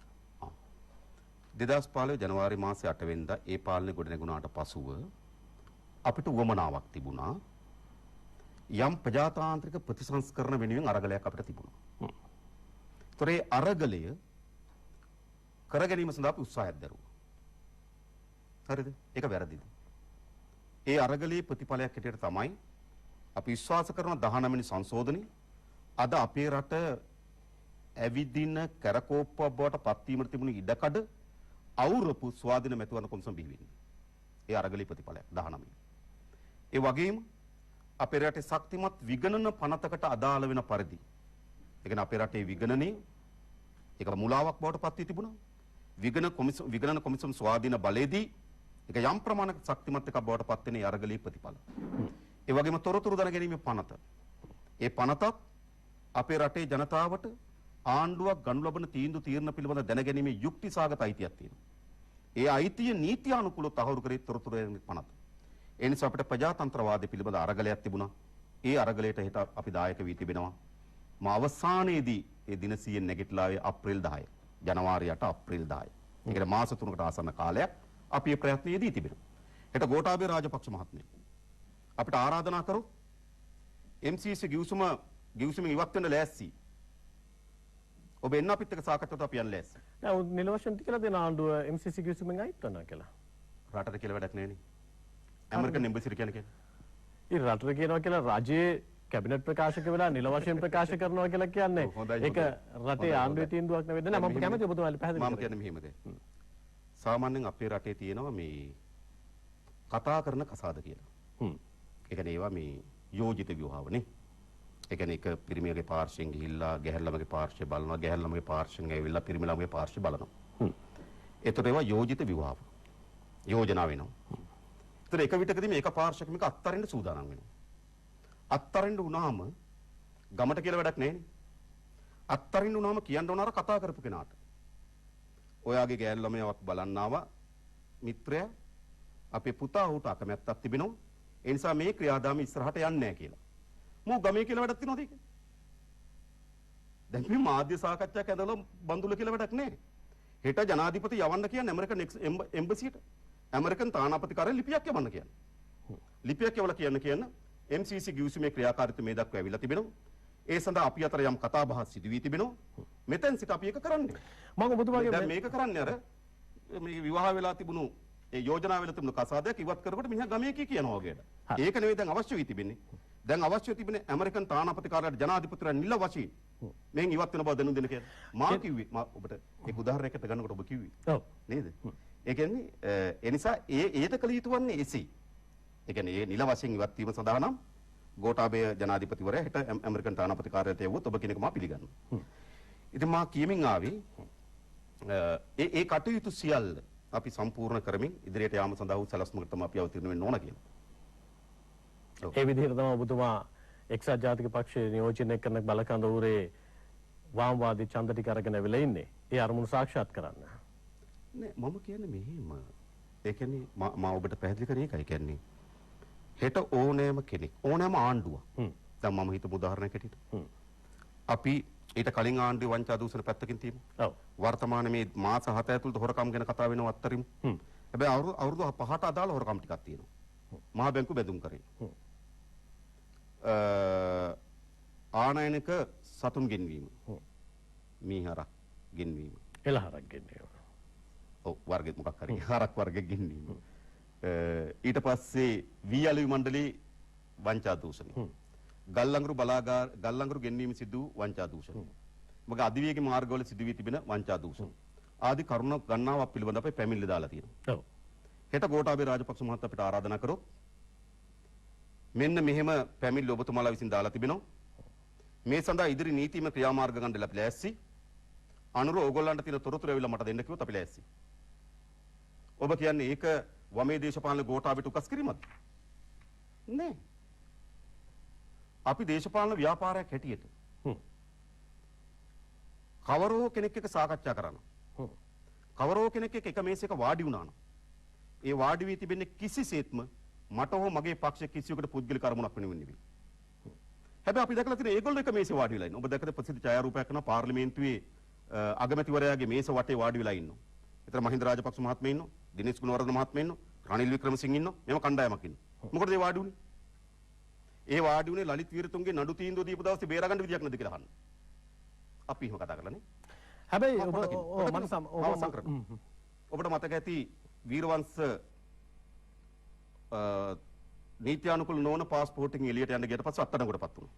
2015 ජනවාරි මාසේ 8 වෙනිදා ඒ පාලනය ගොඩ නැගුණාට පසුව අපිට උවමනාවක් තිබුණා. යම් ප්‍රජාතාන්ත්‍රික ප්‍රතිසංස්කරණ වෙනුවෙන් අරගලයක් අපිට තිබුණා. ඒතර ඒ අරගලය කර ගැනීම සඳහා අපි උත්සාහයක් දරුවා. හරිද? ඒක වැරදිද? ඒ අරගලයේ ප්‍රතිඵලයක් හැටියට තමයි අපි විශ්වාස කරන 19 වෙනි සංශෝධනය අද අපේ රට ඇවිදින කරකෝප්පුවක් බවට පත්වීමට තිබුණු ඉඩකඩ අවුරුපු ස්වාධීන මැතිවරණ කොමිසම බිහි වෙන්නේ. ඒ අරගලයේ ප්‍රතිඵලයක් 19. ඒ වගේම අපේ රටේ ශක්තිමත් විගණන පනතකට අදාළ වෙන පරිදි. ඒ කියන්නේ අපේ රටේ විගණනයේ ඒක මුලාවක් බවට පත් වී තිබුණා. විගණන කොමිසම ස්වාධීන බලයේදී ඒක යම් ප්‍රමාණයක ශක්තිමත් එකක් බවට පත් වෙන අරගලයේ ප්‍රතිඵල. ඒ වගේම තොරතුරු දැනගැනීමේ පනත. ඒ පනතත් අපේ රටේ ජනතාවට ආණ්ඩුවක් ගනු ලබන තීරණ පිළිබඳ දැනගැනීමේ යුක්තිසහගත අයිතියක් තියෙනවා. ඒ අයිතිය නීත්‍යානුකූලව තහවුරු කරේ තොරතුරු දැනගැනීමේ පනත. ඒ නිසා අපිට ප්‍රජාතන්ත්‍රවාදය පිළිබඳ අරගලයක් තිබුණා. ඒ අරගලයට හිත අපි දායක වී තිබෙනවා. අවසානයේදී ඒ දින 100 නැගිටලා අප්‍රේල් 10 ජනවාරි 8 අප්‍රේල් 10. ඒ කියන්නේ මාස 3කට ආසන්න කාලයක් අපි මේ ප්‍රයත්නයේදී තිබෙනවා. හෙට ගෝඨාභය රාජපක්ෂ මහත්මයා අපිට ආරාධනා කරොත් MCC ගිවිසුම ඉවත් වෙන්න ලෑස්ති. ඔබ එන්න අපිත් එක්ක සාකච්ඡාවට අපි යන්න ලෑස්ති. නෑ නිල වශයෙන් කියලා දෙන ආණ්ඩුව MCC ගිවිසුමෙන් අයිත් කරනවා කියලා. රටට කියලා වැඩක් නෑනේ. ඇමරිකන් එම්බසි කියන්නේ. ඒ රටට කියනවා කියලා රජයේ කැබිනට් ප්‍රකාශක වෙලා නිල වශයෙන් ප්‍රකාශ කරනවා කියලා කියන්නේ ඒක රටේ ආණ්ඩුවේ තීන්දුවක් නෙවෙයි නේද? මම කැමතියි ඔබතුමාලා පැහැදිලි කරන්න. මම කියන්නේ මෙහෙමද? සාමාන්‍යයෙන් අපේ රටේ තියෙනවා මේ කතා කරන කසාද කියලා. ඒ කියන්නේ ඒවා මේ යෝජිත ව්‍යුහවනේ. ඒ කියන්නේ එක පිරිමියගේ පාර්ශ්වයෙන් ගිහිල්ලා ගැහැල්ලමගේ පාර්ශ්වය බලනවා, ගැහැල්ලමගේ පාර්ශ්වයෙන් ඇවිල්ලා පිරිමිලමගේ පාර්ශ්වය බලනවා. ඒතර ඒවා යෝජිත ව්‍යුහව. යෝජනා වෙනවා. ඒතර එක විටකදී මේක පාර්ශ්වයක මේක අත්තරින්න සූදානම් වෙනවා. අත්තරින්න වුණාම ගමට කියලා වැඩක් නැහැ නේ. අත්තරින්න වුණාම කියන්න ඕන අර කතා කරපු කෙනාට. ඔයාගේ ගැහැල්ලමයක් බලන්න ආවා මිත්‍රයා අපේ පුතා උට අකමැත්තක් තිබෙනවා. ඒ නිසා මේ ක්‍රියාදාම ඉස්සරහට යන්නේ නැහැ කියලා. මෝ ගමේ කියලා වැඩක් තියනවද ඒක? දැන් මේ මාධ්‍ය සාකච්ඡාවක් ඇඳලා බඳුල කියලා වැඩක් නැහැ. හෙට ජනාධිපති යවන්න කියන්නේ ඇමරිකන් එම්බසියට. ඇමරිකන් තානාපතිකාරය ලිපියක් යවන්න කියන්නේ. ලිපියක් යවලා කියන්න MCC ගිවිසුමේ ක්‍රියාකාරීත්වය මේ දක්වා ඇවිල්ලා තිබෙනවා. ඒ සඳහා අපි අතර යම් කතා බහ සිදු වී තිබෙනවා. මෙතෙන් සිට අපි ඒක කරන්නේ. මම ඔබතුමාගේ දැන් මේක කරන්නේ අර මේ විවාහ වෙලා තිබුණු ඒ යෝජනා වෙලා තිබුණු කසාදයක් ඉවත් කරනකොට මිනිහා ගමේ කියනවා වගේට. ඒක නෙවෙයි දැන් අවශ්‍ය වී තිබෙන්නේ. දැන් අවශ්‍ය තිබෙන්නේ ඇමරිකන් තානාපතිකාරයාට ජනාධිපතිතුමා නිල වශයෙන් මෙන් ඉවත් වෙන බව දැනුම් දෙන්න කියලා. මා කිව්වේ ඔබට ඒක උදාහරණයකට ගන්නකොට ඔබ කිව්වේ. ඔව්. නේද? ඒ කියන්නේ ඒ නිසා ඒට කළ යුතු වන්නේ එසේ. ඒ කියන්නේ ඒ නිල වශයෙන් ඉවත් වීම සඳහා නම් ගෝඨාභය ජනාධිපතිවරයා හෙට ඇමරිකන් තානාපතිකාරයාට යවුවොත් ඔබ කෙනෙක් මා පිළිගන්නවා. ඉතින් මා කියමින් ආවේ ඒ කටයුතු සියල්ල අපි සම්පූර්ණ කරමින් ඉදිරියට යාම සඳහා වූ සැලැස්මකට තමයි අපි අවතීර්ණ වෙන්න ඕන කියලා. ඒ විදිහට තමයි ඔබතුමා එක්සත් ජාතික පක්ෂයේ නියෝජනය කරන බලකඳවුරේ වාමවාදී ඡන්ද ටික අරගෙන වෙලා ඉන්නේ. ඒ අරමුණු සාක්ෂාත් කරන්න. නෑ මම කියන්නේ මෙහෙම. ඒ කියන්නේ මම ඔබට පැහැදිලි කරේ ඒකයි කියන්නේ. හෙට ඕනෑම කෙනෙක් ඕනෑම ආණ්ඩුවක්. දැන් මම හිතමු උදාහරණයක් හැටියට. අපි ඊට කලින් ආණ්ඩුවේ වංචා දූෂණ පැත්තකින් තියමු. ඔව්. වර්තමානයේ මේ මාස 7 ඇතුළත හොරකම් ගැන කතා වෙනව අත්තරිමු. හැබැයි අවුරුදු 5ට අදාළ හොරකම් ටිකක් තියෙනවා. මහා බැංකු බැඳුම් කරේ. ආනයනික සතුන් ගෙන්වීම. මීහරක් ගෙන්වීම. එළහරක් ගෙන්වීම. ඔව් වර්ගෙත් මොකක් හරි හරක් වර්ගෙක් ගෙන්වීම. ඊට පස්සේ වීඅලවි මණ්ඩලයේ වංචා දූෂණ. ගල්ලංගුරු ගෙන්වීම සිදු වංචා දූෂණ. මොකද අධිවේගී මාර්ගවල සිදු වී තිබෙන වංචා දූෂණ. ආදී කරුණු ගණනාවක් පිළිබඳව අපි පැමිණිලි දාලා තියෙනවා. ඔව්. හෙට ගෝඨාභය රාජපක්ෂ මහතා අපිට ආරාධනා කරොත් මෙන්න මෙහෙම පැමිණිලි ඔබතුමාලා විසින් දාලා තිබෙනවා. මේ සඳහා ඉදිරි නීතිමය ක්‍රියාමාර්ග ගන්න අපි ලෑස්ති. අනුර ඕගොල්ලන්ට තියෙන තොරතුරු ඇවිල්ලා මට දෙන්න කිව්වොත් අපි ලෑස්ති. ඔබ කියන්නේ ඒක වමේ දේශපාලන ගෝඨාභයට උකස් කිරීමක්ද? නෑ. අපි දේශපාලන ව්‍යාපාරයක් හැටියට කවරෝ කෙනෙක් එක්ක සාකච්ඡා කරනවා. කවරෝ කෙනෙක් එක්ක එක මේසයක වාඩි වුණා නම් ඒ වාඩි වී තිබෙන්නේ කිසිසේත්ම මට හෝ මගේ පක්ෂ කිසියෙකුට පුද්ගලික කර්මයක් වෙනුවෙන් නෙවෙයි. හැබැයි අපි දැකලා තියෙන ඒගොල්ලෝ එක මේසේ වාඩි වෙලා ඉන්නවා. ඔබ දැකද ප්‍රසිද්ධ ඡායාරූපයක් කරන පාර්ලිමේන්තුවේ අගමැතිවරයාගේ මේස වටේ වාඩි වෙලා ඉන්නවා. එතන මහින්ද රාජපක්ෂ මහත්මයා ඉන්නවා, දිනේෂ් ගුණවර්ධන මහත්මයා ඉන්නවා, රනිල් වික්‍රමසිංහ ඉන්නවා. මේව කණ්ඩායමක් ඉන්නවා. මොකටද ඒ වාඩි උනේ? ඒ වාඩි උනේ ලලිත් වීරතුංගේ නඩු තීන්දුව දීපු දවසේ බේරගන්න විදියක් නැද්ද කියලා අහන්න. අපි එහෙම කතා කරලානේ. හැබැයි ඔබට මතක ඇති වීරවංශ නීත්‍යානුකූල නොවන පාස්පෝර්ට් එකෙන් එළියට යන්න ගියට පස්සේ අත්අඩංගුවටපත් වුණා.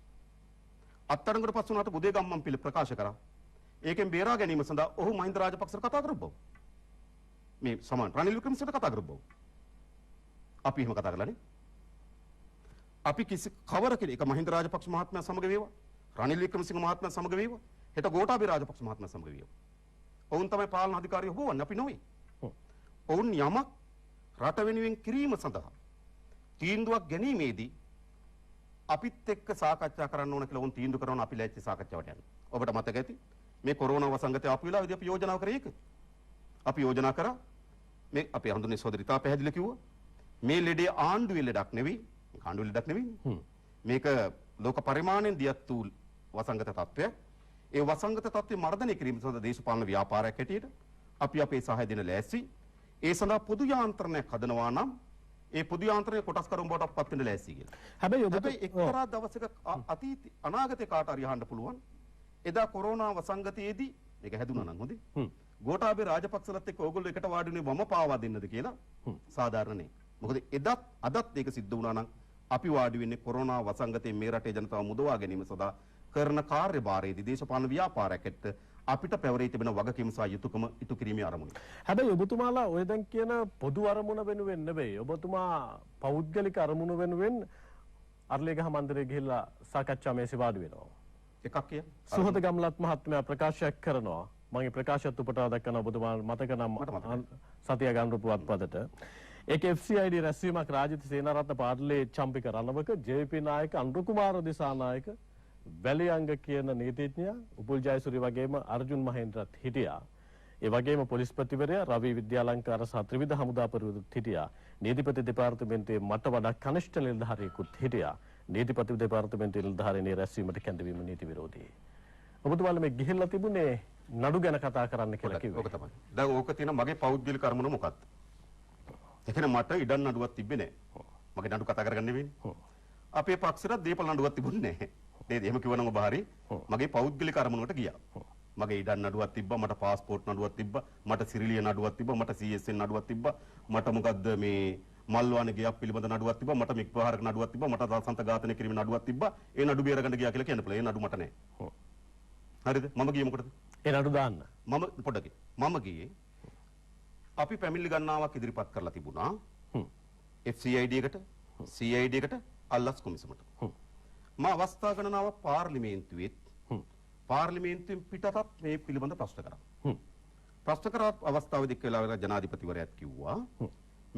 අත්අඩංගුවටපත් වුණාට බුදේ ගම්මන් පිළ ප්‍රකාශ කරා. ඒකෙන් බේරා ගැනීම සඳහා ඔහු මහින්ද රාජපක්ෂට කතා කරපු බව. මේ සමාන රනිල් වික්‍රමසිංහට කතා කරපු බව. අපි එහෙම කතා කරලානේ. අපි කිසි කවර කෙනෙක් මහින්ද රාජපක්ෂ මහත්මයා සමග වේවා, රනිල් වික්‍රමසිංහ මහත්මයා සමග වේවා, හෙට ගෝඨාභය රාජපක්ෂ මහත්මයා සමග වේවා. ඔවුන් තමයි පාලන අධිකාරිය හොවන්නේ, අපි නොවේ. ඔවුන් යමක් රට වෙනුවෙන් කිරීම සඳහා තීන්දුවක් ගැනීමේදී අපිත් එක්ක සාකච්ඡා කරන්න ඕන කියලා උන් තීන්දුව කරනවා. අපි ලැජ්ජ සාකච්ඡාවට යන්න. ඔබට මතක ඇති මේ කොරෝනා වසංගතය ආපු වෙලාවේදී අපි යෝජනා කරේ ඒක. අපි යෝජනා කරා මේ අපේ හඳුනේ සෝදරිතා පැහැදිලි කිව්වා මේ ලෙඩේ ආණ්ඩුවේ ලෙඩක් නෙවෙයි, ආණ්ඩුවේ ලෙඩක් නෙවෙයි. මේක ලෝක පරිමාණයෙන් දියත් වූ වසංගත තත්ත්වයක්. ඒ වසංගත තත්ත්වය මර්ධනය කිරීම සඳහා දේශපාලන ව්‍යාපාරයක් හැටියට අපි අපේ සහාය දෙන ලෑස්ති. ඒ සඳහා පොදු යාන්ත්‍රණයක් හදනවා නම් ඒ පොදු යාන්ත්‍රණය කොටස් කරුම් බවට පත් වෙන්න ලෑස්ති කියලා. හැබැයි එක්තරා දවසක අතීත අනාගතේ කාට හරි අහන්න පුළුවන්. එදා කොරෝනා වසංගතයේදී මේක හැදුනා නම් හොඳේ. ගෝඨාභය රාජපක්ෂලත් එක්ක ඕගොල්ලෝ එකට වාඩි වුණේ වම පාවා දෙන්නද කියලා සාධාරණ නේ. මොකද එදත් අදත් ඒක සිද්ධ වුණා නම් අපි වාඩි වෙන්නේ කොරෝනා වසංගතයෙන් මේ රටේ ජනතාව මුදවා ගැනීම සඳහා කරන කාර්යභාරයේදී දේශපාලන ව්‍යාපාරයකට අපිට පැවරී තිබෙන වගකීම සහ යුතුයකම ඉටු කිරීමේ අරමුණ. හැබැයි ඔබතුමාලා ඔය දැන් කියන පොදු අරමුණ වෙනුවෙන් නෙවෙයි. ඔබතුමා පෞද්ගලික අරමුණ වෙනුවෙන් අර්ලේගහ මන්දිරේ ගිහිල්ලා සාකච්ඡා මේසේ වාඩි වෙනවා. එකක් කිය. සුහද ගම්ලත් මහත්මයා ප්‍රකාශයක් කරනවා. මගේ ප්‍රකාශයත් උපුටා දක්වන ඔබතුමා මතක නම් සතිය ගන්න පුවත්පතට. ඒක FCID රැස්වීමක් රාජිත සේනාරත්න පාඩලේ චම්පික රණවක JP නායක අනුර කුමාර දිසානායක වැලියංග කියන නීතිඥයා උපුල් ජයසූරිය වගේම අර්ජුන් මහේන්ද්‍රත් හිටියා. ඒ වගේම පොලිස්පතිවරයා රවි විද්‍යාලංකාර සහ ත්‍රිවිධ හමුදාපතිවරුත් හිටියා. නීතිපති දෙපාර්තමේන්තුවේ මට වඩා කනිෂ්ඨ නිලධාරියෙකුත් හිටියා. නීතිපති දෙපාර්තමේන්තුවේ නිලධාරීන් රැස්වීමට කැඳවීම නීති විරෝධී. ඔබතුමාලා මේ ගිහිල්ලා තිබුණේ නඩු ගැන කතා කරන්න කියලා කිව්වා. ඔක තමයි. දැන් ඕක තියෙන මගේ පෞද්ගලික කර්මන මොකක්ද? ඒ කියන්නේ මට ඉඩම් නඩුවක් තිබ්බේ නැහැ. මගේ නඩු කතා කරගන්න නෙවෙයි. අපේ පක්ෂයට දීපල නඩුවක් තිබුණේ නැහැ. නේද? එහෙම කිව්වනම් ඔබ හරි. මගේ පෞද්ගලික කර්මනකට ගියා. මගේ ඉඩම් නඩුවක් තිබ්බා, මට පාස්පෝර්ට් නඩුවක් තිබ්බා, මට සිරිලිය නඩුවක් තිබ්බා, මට CSN නඩුවක් තිබ්බා, මට මොකද්ද මේ මල්වාන ගියක් පිළිබඳ නඩුවක් තිබ්බා, මට මික්පහාරක නඩුවක් තිබ්බා, මට දසන්ත ඝාතනය කිරීම නඩුවක් තිබ්බා. ඒ නඩු බේරගන්න ගියා කියලා කියන්න පුළුවන්. ඒ නඩු මට නැහැ. හරිද? මම ගියේ මොකටද? ඒ නඩු දාන්න. මම පොඩ්ඩක් මම ගියේ අපි පැමිණිලි ගණනාවක් ඉදිරිපත් කරලා තිබුණා. FCID එකට, CID එකට, අල්ලස් කොමිසමට. මා අවස්ථා ගණනාව පාර්ලිමේන්තුවෙන් පිටතත් මේ පිළිබඳ ප්‍රශ්න කරා. ප්‍රශ්න කරා අවස්ථාවේදී කියලා ජනාධිපතිවරයාත් කිව්වා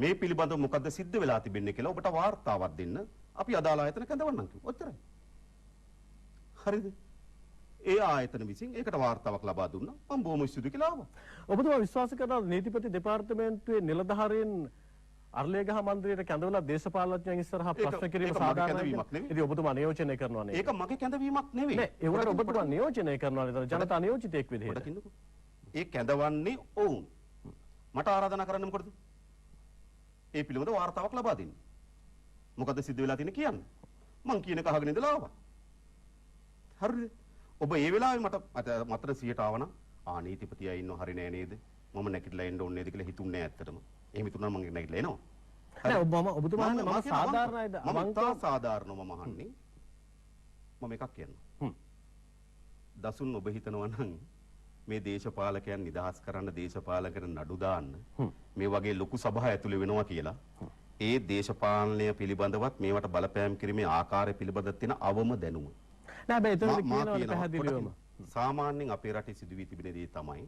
මේ පිළිබඳව මොකද්ද සිද්ධ වෙලා තිබෙන්නේ කියලා ඔබට වාර්තාවක් දෙන්න අපි අදාළ ආයතන කැඳවන්නම් කිව්වා. ඔච්චරයි. හරිද? ඒ ආයතන විසින් ඒකට වාර්තාවක් ලබා දුන්නා. මම බොහොම ස්තුතියි කියලා ආවා. ඔබතුමා විශ්වාස කරනවා නීතිපති දෙපාර්තමේන්තුවේ නිලධාරීන් අර්ලේගහ මන්දිරයට කැඳවලා දේශපාලනඥයන් ඉස්සරහා ප්‍රශ්න කිරීම සාධාරණයි. ඉතින් ඔබතුමා නියෝජනය කරනවා නේද? ඒක මගේ කැඳවීමක් නෙවෙයි. නෑ ඒකට ඔබතුමා නියෝජනය කරනවා නේද? ජනතා නියෝජිතයෙක් විදිහට. ඒ කැඳවන්නේ ඔවුන්. මට ආරාධනා කරන්න මොකටද? ඒ පිළිබඳව වාර්තාවක් ලබා දෙන්න. මොකද සිද්ධ වෙලා තියෙන්නේ කියන්න. මං කියන එක අහගෙන ඉඳලා ආවා. හරිද? ඔබ ඒ වෙලාවේ මට මතර 100ට ආවනම් නීතිපතියා ඉන්නව හරි නෑ නේද? මම නැගිටලා එන්න ඕනේ නේද කියලා හිතුන්නේ නෑ ඇත්තටම. එහෙම හිතුණා මම නැගිටලා එනවා. නෑ ඔබතුමා මම සාධාරණයිද? මම තා සාධාරණව මම අහන්නේ. මම එකක් කියන්නම්. දසුන් ඔබ හිතනවා නම් මේ දේශපාලකයන් නිදහස් කරන්න දේශපාලකයන් නඩු දාන්න මේ වගේ ලොකු සභා ඇතුළේ වෙනවා කියලා ඒ දේශපාලනය පිළිබඳවත් මේවට බලපෑම් කිරීමේ ආකාරය පිළිබඳව තියෙන අවම දැනුම. නෑ බෑ එතන කියනවනේ පැහැදිලිවම. සාමාන්‍යයෙන් අපේ රටේ සිදුවී තිබෙන දේ තමයි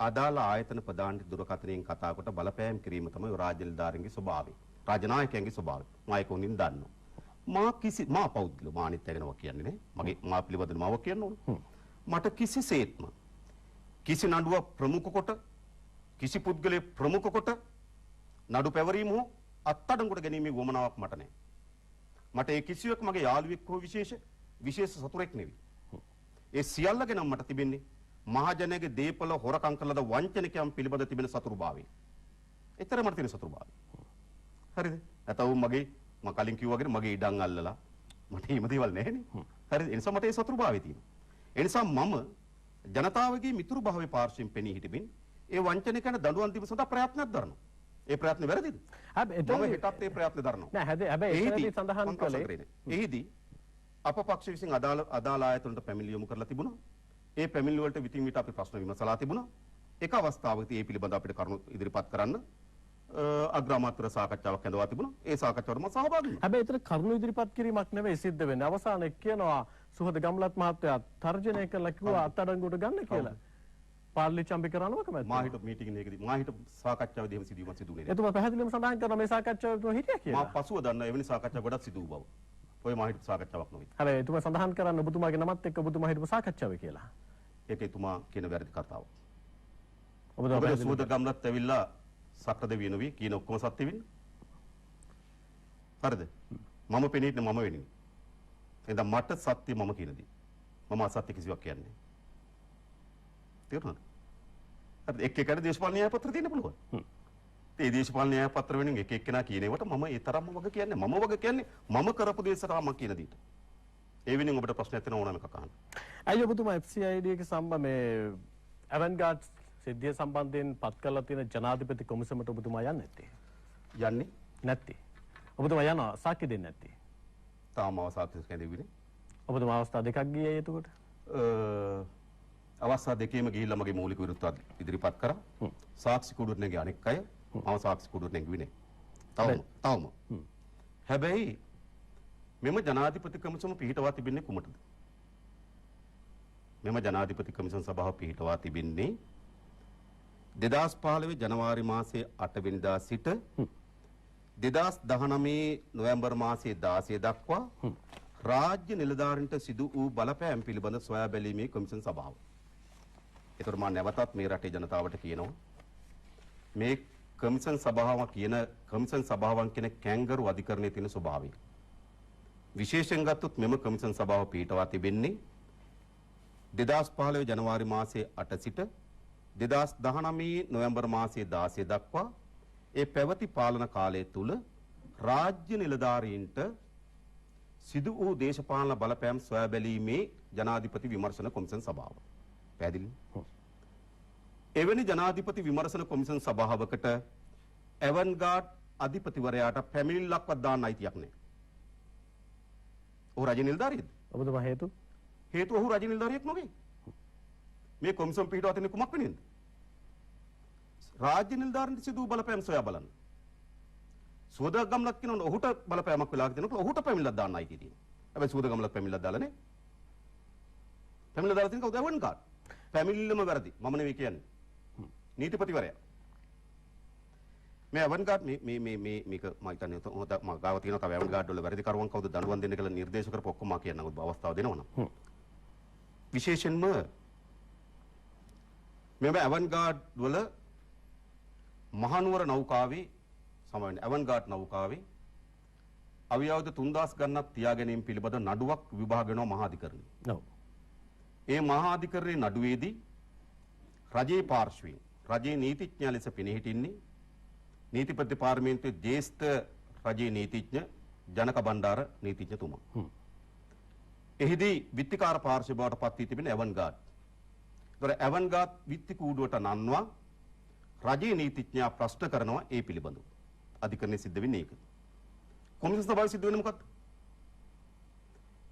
අදාළ ආයතන ප්‍රධාන දුරකථනයෙන් කතා කොට බලපෑම් කිරීම තමයි රාජ්‍ය නිලධාරීන්ගේ ස්වභාවය. රාජ්‍ය නායකයන්ගේ ස්වභාවය. මම ඒක උන්ින් දන්නවා. මා පෞද්ගලිකව මා අනිත් අයගෙනව කියන්නේ නේ. මගේ මා පිළිබඳව මාව කියන්න ඕන. මට කිසිසේත්ම කිසි නඩුවක් ප්‍රමුඛ කොට කිසි පුද්ගලයෙක් ප්‍රමුඛ කොට නඩු පැවරීම හෝ අත්අඩංගුවට ගැනීමේ වමනාවක් මට නැහැ. මට ඒ කිසිවෙක් මගේ යාළුවෙක් හෝ විශේෂ සතුරෙක් නෙවෙයි. ඒ සියල්ලගෙනම් මට තිබෙන්නේ මහජනයාගේ දීපල හොරකම් කළාද වංචනිකයන් පිළිබඳ තිබෙන සතුරුභාවය. ඒතර මට තියෙන සතුරුභාවය. හරිද? නැතවුම් මම කලින් කිව්වා වගේ මගේ ඉඩම් අල්ලලා මට එහෙම දේවල් නැහැනේ. හරිද? ඒ නිසා මට ඒ සතුරුභාවය තියෙනවා. ඒ නිසා මම ජනතාවගේ මිතුරු භාවයේ පාර්ශ්වයෙන් පෙනී සිටිමින් ඒ වංචනිකයන් දඬුවම් දීම සඳහා ප්‍රයත්නයක් දරනවා. ඒ ප්‍රයත්න වැරදිද? මම හිතත් ඒ ප්‍රයත්න දරනවා. නෑ හැබැයි ඒකදී සඳහන් කළේ එහිදී අප පක්ෂ විසින් අදාළ ආයතනට පැමිණිලි යොමු කරලා තිබුණා. ඒ පැමිණිලි වලට විтин විට අපි ප්‍රශ්න විමසලා තිබුණා. එක අවස්ථාවකදී ඒ පිළිබඳ අපිට කරුණු ඉදිරිපත් කරන්න අග්‍රාමාත්‍ය සාකච්ඡාවක් ඇඳවා තිබුණා. ඒ සාකච්ඡාවට මම සහභාගී වුණා. හැබැයි ඒතර කරුණු ඉදිරිපත් කිරීමක් නෙවෙයි සිද්ධ වෙන්නේ. අවසානයේ කියනවා සුහද ගම්ලත් මහත්තයා තර්ජනය කළා කිව්වා අත්අඩංගුවට ගන්න කියලා. පාර්ලි චම්පි කරනවා කැමතිද? මා හිට මීටින් එකේදී මා හිට සාකච්ඡාවේදී එහෙම සිදුවීමක් සිදුුනේ නෑ. එතුමා පැහැදිලිවම සඳහන් කරනවා මේ සාකච්ඡාවේ හිටියා කියලා. මා පසුව දන්නා එවැනි සාකච්ඡා ගොඩක් සිදු වූ බව. ඔය මා හිට සාකච්ඡාවක් නෙවෙයි. හැබැයි එතුමා සඳහන් කරන්නේ ඔබතුමාගේ නමත් එක්ක ඔබතුමා හිටපු සාකච්ඡාවේ කියලා. ඒක එතුමා කියන වැරදි කතාවක්. ඔබතුමා සුහද ගම්ලත් ඇවිල්ලා සක්‍ර දෙවියන් වී කියන ඔක්කොම සත්‍ය වෙන්නේ. හරිද? මම පෙනී ඉන්නේ මම වෙන්නේ. එහෙනම් මට සත්‍ය මම කියන දේ. මම අසත්‍ය කිසිවක් කියන්නේ නැහැ. තේරුණාද? හරිද? එක් එකට දේශපාලන න්‍යාය පත්‍ර තියෙන්න පුළුවන්. ඒ දේශපාලන න්‍යාය පත්‍ර වෙනින් එක එක්කෙනා කියනේවට මම ඒ තරම්ම වග කියන්නේ මම වග කියන්නේ මම කරපු දේ සරා මම කියන දේට. ඒ වෙනින් ඔබට ප්‍රශ්නයක් තියෙන ඕනම එකක් අහන්න. අයියෝ ඔබතුමා FCID එකේ සම්බන්ධ මේ අවන්ගාඩ් සිද්ධිය සම්බන්ධයෙන් පත් කරලා තියෙන ජනාධිපති කොමිසමට ඔබතුමා යන්නේ නැත්තේ? යන්නේ නැත්තේ. ඔබතුමා යනවා සාක්ෂි දෙන්නේ නැත්තේ? තාම අවස්ථාවක් කැඳෙවිනේ. ඔබතුමා අවස්ථා දෙකක් ගියේ එතකොට? අවස්ථා දෙකේම ගිහිල්ලා මගේ මූලික විරුද්ධත්වය ඉදිරිපත් කරා. සාක්ෂි කුඩුවට නැගී අනෙක් අය මම සාක්ෂි කුඩුවට නැගුවේ නැහැ. තවම. හැබැයි මෙම ජනාධිපති කොමිසම පිහිටවා තිබෙන්නේ කුමටද? මෙම ජනාධිපති කොමිසම් සභාව පිහිටවා තිබෙන්නේ 2015 ජනවාරි මාසයේ 8 වෙනිදා සිට 2019 නොවැම්බර් මාසයේ 16 දක්වා රාජ්‍ය නිලධාරීන්ට සිදු වූ බලපෑම් පිළිබඳ සොයා බැලීමේ කොමිසම් සභාව. ඒතර මම නැවතත් මේ රටේ ජනතාවට කියනවා මේ කොමිසම් සභාවන් කියන කැංගරු අධිකරණයේ තියෙන ස්වභාවය. විශේෂයෙන් ගත්තොත් මෙම කොමිසම් සභාව පිහිටවා තිබෙන්නේ 2015 ජනවාරි මාසයේ 8 සිට 2019 නොවැම්බර් මාසයේ 16 දක්වා ඒ පැවති පාලන කාලය තුල රාජ්‍ය නිලධාරීන්ට සිදු වූ දේශපාලන බලපෑම් සොයා බැලීමේ ජනාධිපති විමර්ශන කොමිසම් සභාව. පැහැදිලිද? එවැනි ජනාධිපති විමර්ශන කොමිසම් සභාවකට එවන්ගාඩ් අධිපතිවරයාට පැමිණිල්ලක්වත් දාන්න අයිතියක් නැහැ. ඔහු රජ නිලධාරියෙක්ද? ඔබතුමා හේතුව ඔහු රජ නිලධාරියෙක් නෙවෙයි. මේ කොමිසම් පිටව තියෙන කුමක් වෙනින්ද? රාජ්‍ය නිලධාරීන්ට සිදු බලපෑම් සොයා බලන්න. සුවද ගම්ලත් කියනොත් ඔහුට බලපෑමක් වෙලා තියෙනකොට ඔහුට පැමිණිල්ලක් දාන්න අයිතිය තියෙනවා. හැබැයි සුවද ගම්ලත් පැමිණිල්ලක් දාලා නේ. පැමිණිල්ල දාලා තියෙන කවුද? එවන්ගාඩ්. පැමිණිල්ලම වැරදි. මම නෙවෙයි කියන්නේ. නීතිපතිවරයා. මේ එවන්ගාඩ් මේක මම හිතන්නේ මම ගාව තියෙන තව එවන්ගාඩ් වල වැරදි කරුවන් කවුද දඬුවම් දෙන්න කියලා නිර්දේශ කරපු ඔක්කොම මම කියන්න අවස්ථාව දෙනවනම්. විශේෂයෙන්ම මේ එවන්ගාඩ් වල මහනුවර නෞකාවේ සමවැන්න එවන්ගාඩ් නෞකාවේ අවියවද 3000 ගණනක් තියා ගැනීම පිළිබඳ නඩුවක් විභාග වෙනවා මහාධිකරණය. ඔව්. ඒ මහාධිකරණයේ නඩුවේදී රජයේ පාර්ශ්වයෙන් රජයේ නීතිඥයා ලෙස පෙනී සිටින්නේ නීතිපති පාර්ලිමේන්තුවේ ජ්‍යෙෂ්ඨ රජයේ නීතිඥ ජනක බණ්ඩාර නීතිඥතුමා. එහිදී විත්තිකාර පාර්ශ්වය බවට පත් වී තිබෙන එවන්ගාඩ්. ඒතර එවන්ගාඩ් විත්ති කූඩුවට නන්වා රජයේ නීතිඥයා ප්‍රශ්න කරනවා ඒ පිළිබඳව. අධිකරණයේ සිද්ධ වෙන්නේ ඒක. කොමිසම් සභාවේ සිද්ධ වෙන්නේ මොකක්ද?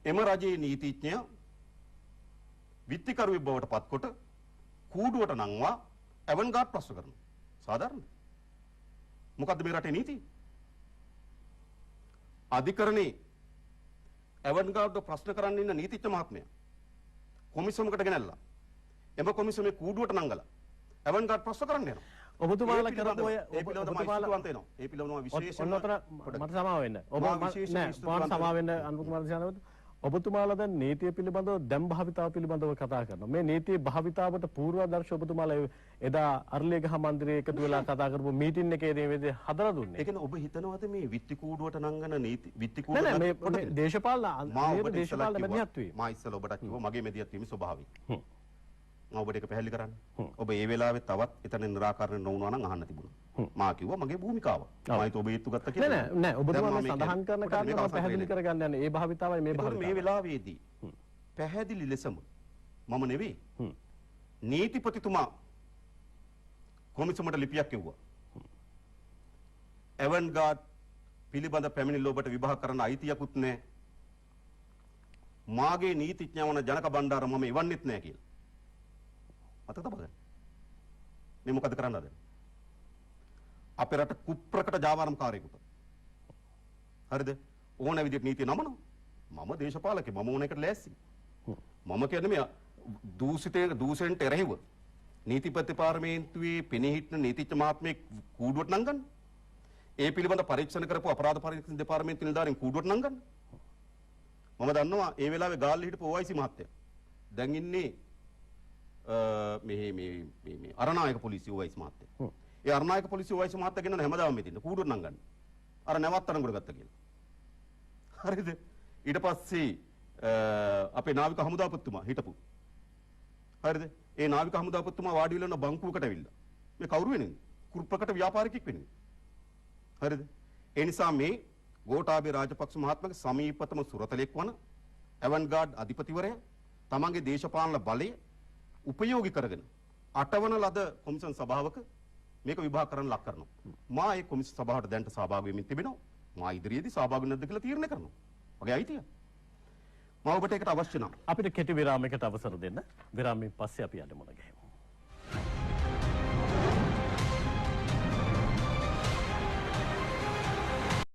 එම රජයේ නීතිඥයා විත්තිකරුවෙක් බවට පත්කොට කූඩුවට නංවා එවන්ගාඩ් ප්‍රශ්න කරනවා. සාධාරණද? මොකද්ද මේ රටේ නීතිය? අධිකරණේ එවන්ගාඩ් ප්‍රශ්න කරන්න ඉන්න නීතිඥ මහත්මයා කොමිසමකට ගෙනල්ලා එම කොමිසමේ කූඩුවට නංගලා එවන්ගාඩ් ප්‍රශ්න කරන්න යනවා. ඔබතුමාලා කරපු ඔය ඒ පිළිබඳව විශේෂ මට සමාව වෙන්න. ඔබ නෑ මම සමාව වෙන්න අනුර කුමාර දිසානායක ඔබතුමාලා දැන් නීතිය පිළිබඳව දැන් භාවිතාව පිළිබඳව කතා කරනවා. මේ නීතිය භාවිතාවට පූර්වාදර්ශ ඔබතුමාලා එදා අරලියගහ මන්දිරයේ එකතු වෙලා කතා කරපු මීටින් එකේ මේ විදිහ හදලා දුන්නේ. ඒ කියන්නේ ඔබ හිතනවාද මේ විත්ති කූඩුවට නංගන නීති විත්ති නෑ නෑ කූඩුව මේ දේශපාලන මැදිහත් වීම. මා ඉස්සෙල්ලා ඔබට කිව්වා මගේ මැදිහත් වීම ස්වභාවය. මම ඔබට ඒක පැහැදිලි කරන්න. ඔබ ඒ වෙලාවේ තවත් එතන නිරාකරණය නොවුණා නම් අහන්න තිබුණා. මා කිව්වා මගේ භූමිකාව. මම හිතුවා ඔබ ඒත්තු ගත්තා කියලා. නෑ නෑ ඔබතුමා මේ සඳහන් කරන කාරණා මම පැහැදිලි කරගන්න යන්නේ. ඒ භාවිතාවයි මේ භාවිතාවයි. මේ වෙලාවේදී පැහැදිලි ලෙසම මම නෙවෙයි නීතිපතිතුමා කොමිසමට ලිපියක් එව්වා. එවන්ගාඩ් පිළිබඳ පැමිණිල්ල ඔබට විභාග කරන්න අයිතියකුත් නැහැ. මාගේ නීතිඥ වන ජනක බණ්ඩාර මම එවන්නෙත් නැහැ කියලා. මතක තබගන්න. මේ මොකද කරන්නද? අපේ රට කුප්‍රකට ජාවාරම්කාරයෙකුට. හරිද? ඕන විදිහට නීතිය නමනවා. මම දේශපාලකෙ මම ඕන එකට ලෑස්ති. මම කියන්නේ මේ දූෂණයට එරෙහිව නීති ප්‍රතිපාර්තමේන්තුවේ පෙනී හිටන නීතිඥ මහත්මයෙක් කූඩුවට නංගන්න. ඒ පිළිබඳ පරීක්ෂණ කරපු අපරාධ පරීක්ෂණ දෙපාර්තමේන්තුවේ නිලධාරීන් කූඩුවට නංගන්න. මම දන්නවා ඒ වෙලාවේ ගාල්ලේ හිටපු OIC මහත්තයා. දැන් ඉන්නේ මේ අරනායක පොලිසිය OIC මහත්තයා. ඒ අරනායක පොලිසිය OIC මහත්තයා ගෙනන හැමදාම මෙතන කූඩුවට නංගන්න. අර නැවත් තරංගුවට ගත්තා කියලා. හරිද? ඊට පස්සේ අපේ නාවික හමුදාපතිතුමා හිටපු. හරිද? ඒ නාවික හමුදාපතිතුමා වාඩි වෙලා ඉන්න බංකුවකට ඇවිල්ලා. මේ කවුරු වෙන්නේ? කුරුප්‍රකට ව්‍යාපාරිකයෙක් වෙන්නේ. හරිද? ඒ නිසා මේ ගෝඨාභය රාජපක්ෂ මහත්මයාගේ සමීපතම සුරතලෙක් වන එවන්ගාඩ් අධිපතිවරයා තමන්ගේ දේශපාලන බලය උපයෝගී කරගෙන අටවන ලද කොමිෂන් සභාවක මේක විභාග කරන්න ලක් කරනවා. මා ඒ කොමිෂන් සභාවට දැන්ට සහභාගී වෙමින් තිබෙනවා. මා ඉදිරියේදී සහභාගී නැද්ද කියලා තීරණය කරනවා. මගේ අයිතිය. මම ඔබට ඒකට අවශ්‍ය නම් අපිට කෙටි විරාමයකට අවසර දෙන්න. විරාමයෙන් පස්සේ අපි යන්න මුණ ගැහෙමු.